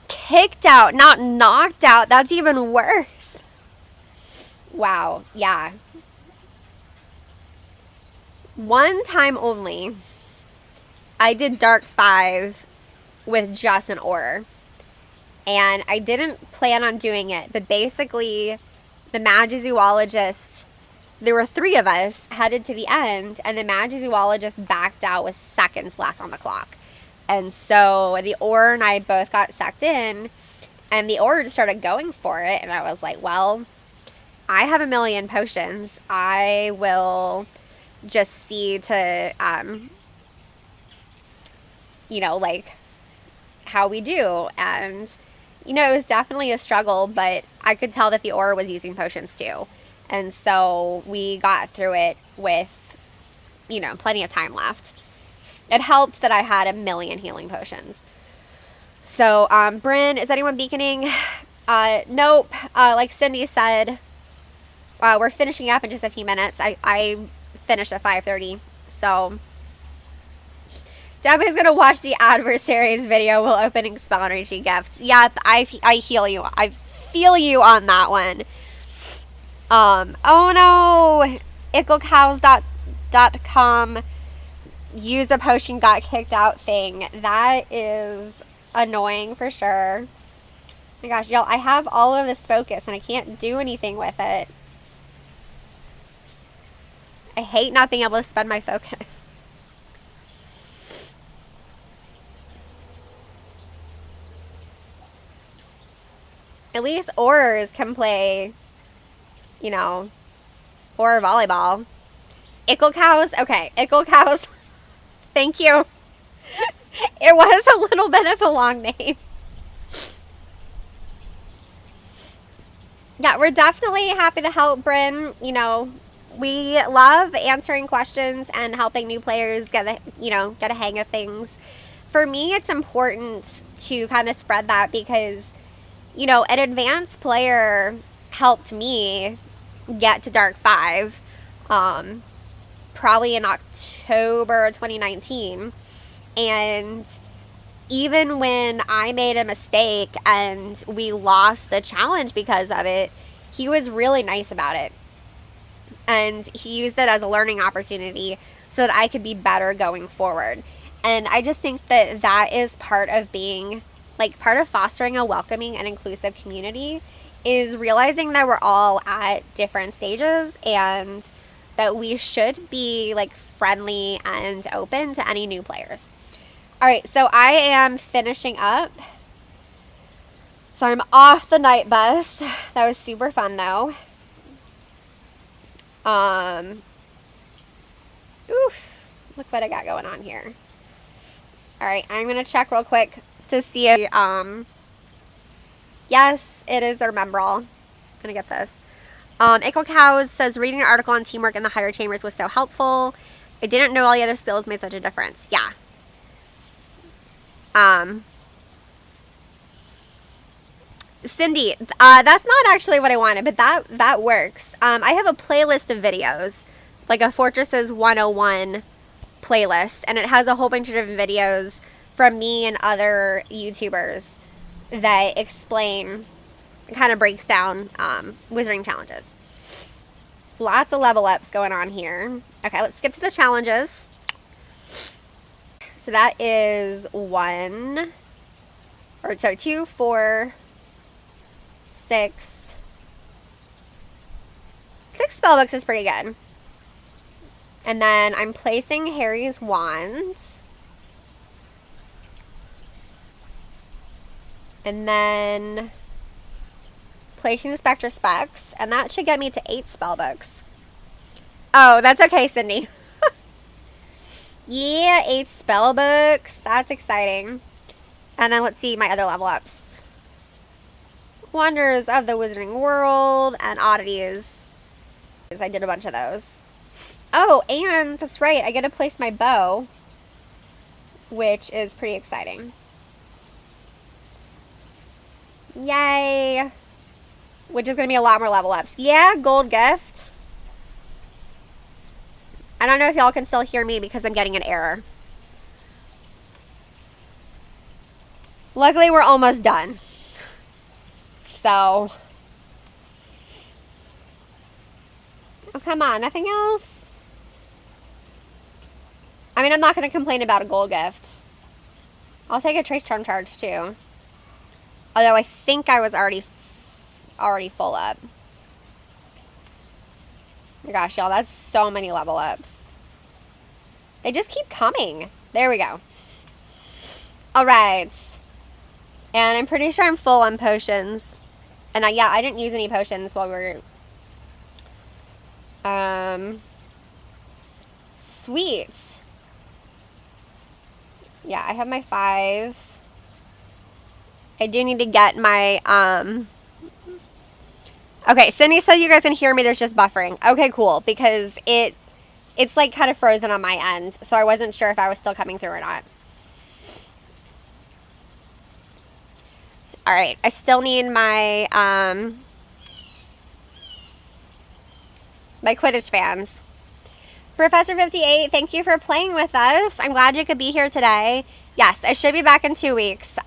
A: Kicked out, not knocked out. That's even worse. Wow, yeah. One time only, I did Dark 5 with just an auror. And I didn't plan on doing it, but basically the magizoologist there were 3 of us headed to the end, and the Magizoologist backed out with seconds left on the clock. And so the Auror and I both got sucked in, and the Auror just started going for it, and I was like, well, I have 1,000,000 potions. I will just see to, you know, like, how we do. And, you know, it was definitely a struggle, but I could tell that the Auror was using potions too. And so we got through it with, you know, plenty of time left. It helped that I had 1,000,000 healing potions. So, Bryn, is anyone beaconing? Nope. Like Cindy said, we're finishing up in just a few minutes. I finished at 5:30, so Debbie's gonna watch the adversaries video while opening spell energy gifts. Yeah, I heal you. I feel you on that one. Oh no, icklecows.com use a potion got kicked out thing. That is annoying for sure. Oh my gosh, y'all, I have all of this focus and I can't do anything with it. I hate not being able to spend my focus. At least Aurors can play, you know, Auror volleyball. Icklecows? Okay, Icklecows. Thank you. It was a little bit of a long name. Yeah, we're definitely happy to help, Bryn. You know, we love answering questions and helping new players get a hang of things. For me, it's important to kind of spread that because, you know, an advanced player helped me get to Dark 5 probably in October 2019. And even when I made a mistake and we lost the challenge because of it, he was really nice about it. And he used it as a learning opportunity so that I could be better going forward. And I just think that that is part of being, like, part of fostering a welcoming and inclusive community is realizing that we're all at different stages and that we should be, like, friendly and open to any new players. All right, so I am finishing up. So I'm off the night bus. That was super fun, though. Oof, look what I got going on here. All right, I'm going to check real quick to see if, yes, it is their membrol. I'm going to get this. Icklecows says, reading an article on teamwork in the higher chambers was so helpful. I didn't know all the other skills made such a difference. Yeah. Cindy, that's not actually what I wanted, but that works. I have a playlist of videos, like a Fortresses 101 playlist, and it has a whole bunch of different videos from me and other YouTubers that explain, kind of breaks down wizarding challenges. Lots of level ups going on here. Okay, let's skip to the challenges. So that is 2, 4, 6. 6 spellbooks is pretty good. And then I'm placing Harry's wand. And then placing the Spectra Specs. And that should get me to 8 spellbooks. Oh, that's okay, Cindy. Yeah, 8 spellbooks. That's exciting. And then let's see my other level ups. Wonders of the Wizarding World and Oddities. I did a bunch of those. Oh, and that's right. I get to place my bow, which is pretty exciting. Yay. Which is going to be a lot more level ups. Yeah, gold gift. I don't know if y'all can still hear me because I'm getting an error. Luckily, we're almost done. So. Oh, come on. Nothing else? I mean, I'm not going to complain about a gold gift. I'll take a trace charm charge, too. Although I think I was already full up. my gosh, y'all, that's so many level ups. They just keep coming. There we go. All right. And I'm pretty sure I'm full on potions. And I didn't use any potions while we were... Sweet. Yeah, I have my 5. I do need to get my, Okay, Cindy says you guys can hear me. There's just buffering. Okay, cool. Because it's like kind of frozen on my end. So I wasn't sure if I was still coming through or not. All right. I still need my, my Quidditch fans. Professor 58, thank you for playing with us. I'm glad you could be here today. Yes, I should be back in 2 weeks.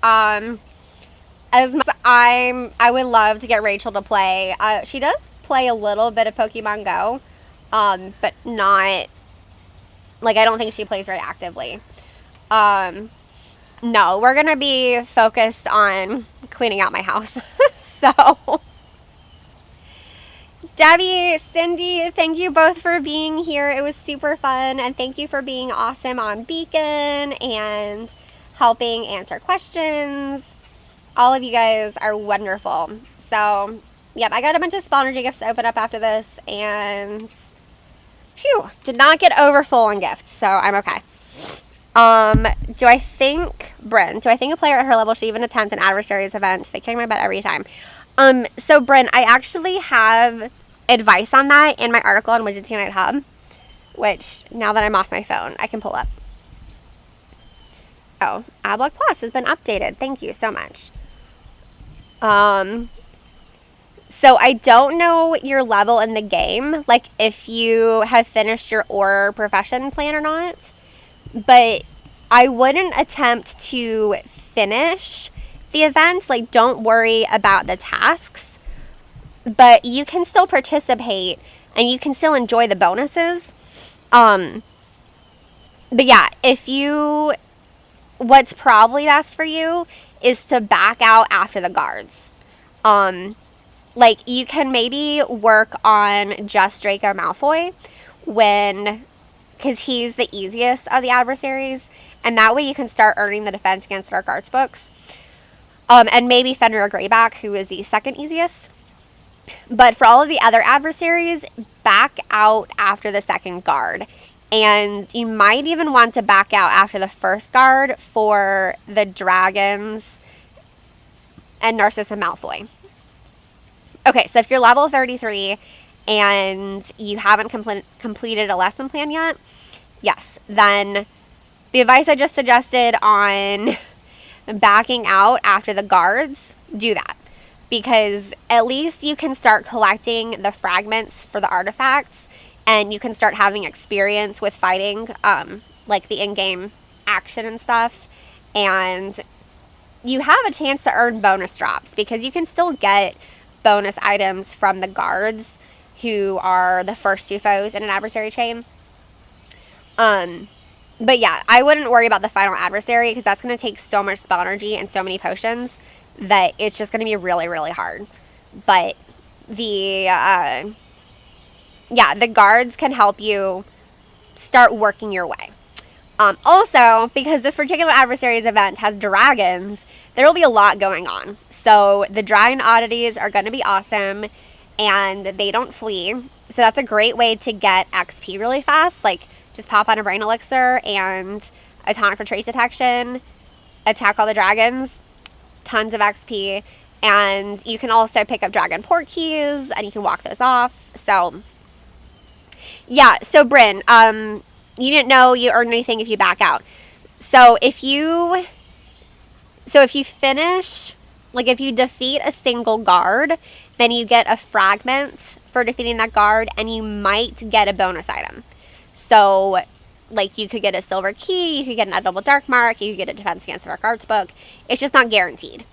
A: As much as I would love to get Rachel to play. She does play a little bit of Pokemon Go, but not, like, I don't think she plays very actively. No, we're going to be focused on cleaning out my house. So, Debbie, Cindy, thank you both for being here. It was super fun, and thank you for being awesome on Beacon and helping answer questions. All of you guys are wonderful. So, yep, I got a bunch of Spell Energy gifts to open up after this, and phew, did not get over full on gifts, so I'm okay. Do I think a player at her level should even attempt an adversary's event? They kick my butt every time. So Bryn, I actually have advice on that in my article on Wizards Unite Hub, which now that I'm off my phone, I can pull up. Oh, Adblock Plus has been updated. Thank you so much. So I don't know your level in the game, like if you have finished your Auror Profession plan or not, but I wouldn't attempt to finish the event. Like, don't worry about the tasks, but you can still participate and you can still enjoy the bonuses. But yeah, what's probably best for you is to back out after the guards. Like, you can maybe work on just Draco Malfoy because he's the easiest of the adversaries, and that way you can start earning the Defense Against Dark Arts books. And maybe Fenrir Greyback, who is the second easiest. But for all of the other adversaries, back out after the second guard. And you might even want to back out after the first guard for the dragons and Narcissa Malfoy. Okay, so if you're level 33 and you haven't completed a lesson plan yet, yes, then the advice I just suggested on backing out after the guards, do that. Because at least you can start collecting the fragments for the artifacts, and you can start having experience with fighting, like the in-game action and stuff. And you have a chance to earn bonus drops, because you can still get bonus items from the guards, who are the first 2 foes in an adversary chain. But yeah, I wouldn't worry about the final adversary, because that's going to take so much spell energy and so many potions that it's just going to be really, really hard. But the guards can help you start working your way. Also, because this particular adversary's event has dragons, there will be a lot going on. So the dragon oddities are going to be awesome, and they don't flee. So that's a great way to get XP really fast. Like, just pop on a brain elixir and a tonic for trace detection, attack all the dragons, tons of XP, and you can also pick up dragon Portkeys, and you can walk those off. So yeah, so Bryn, you didn't know you earned anything if you back out. So if you finish, like if you defeat a single guard, then you get a fragment for defeating that guard, and you might get a bonus item. So, like, you could get a silver key, you could get an edible dark mark, you could get a Defense Against Dark Arts book. It's just not guaranteed.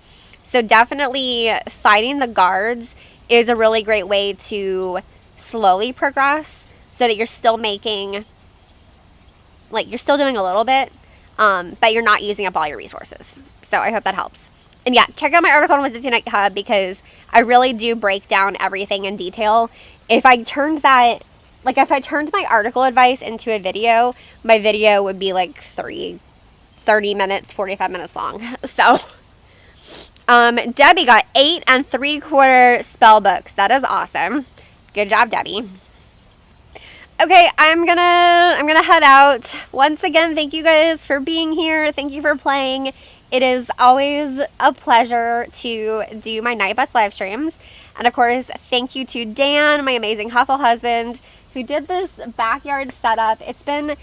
A: So definitely fighting the guards is a really great way to slowly progress, so that you're still making, like, you're still doing a little bit, but you're not using up all your resources. So I hope that helps. And yeah, check out my article on Wizards Unite Hub, because I really do break down everything in detail. If I turned that like if I turned my article advice into a video, my video would be like 30 minutes, 45 minutes long. So, Debbie got 8 3/4 spell books. That is awesome. Good job, Debbie. Okay, I'm gonna head out. Once again, thank you guys for being here. Thank you for playing. It is always a pleasure to do my Night Bus live streams. And of course, thank you to Dan, my amazing Huffle husband, who did this backyard setup. It's been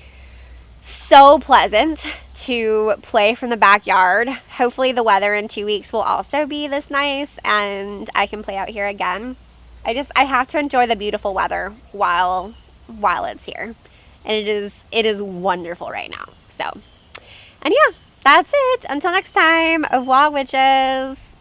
A: so pleasant to play from the backyard. Hopefully the weather in 2 weeks will also be this nice and I can play out here again. I have to enjoy the beautiful weather while it's here. And it is wonderful right now. So, and yeah, that's it. Until next time, au revoir, witches.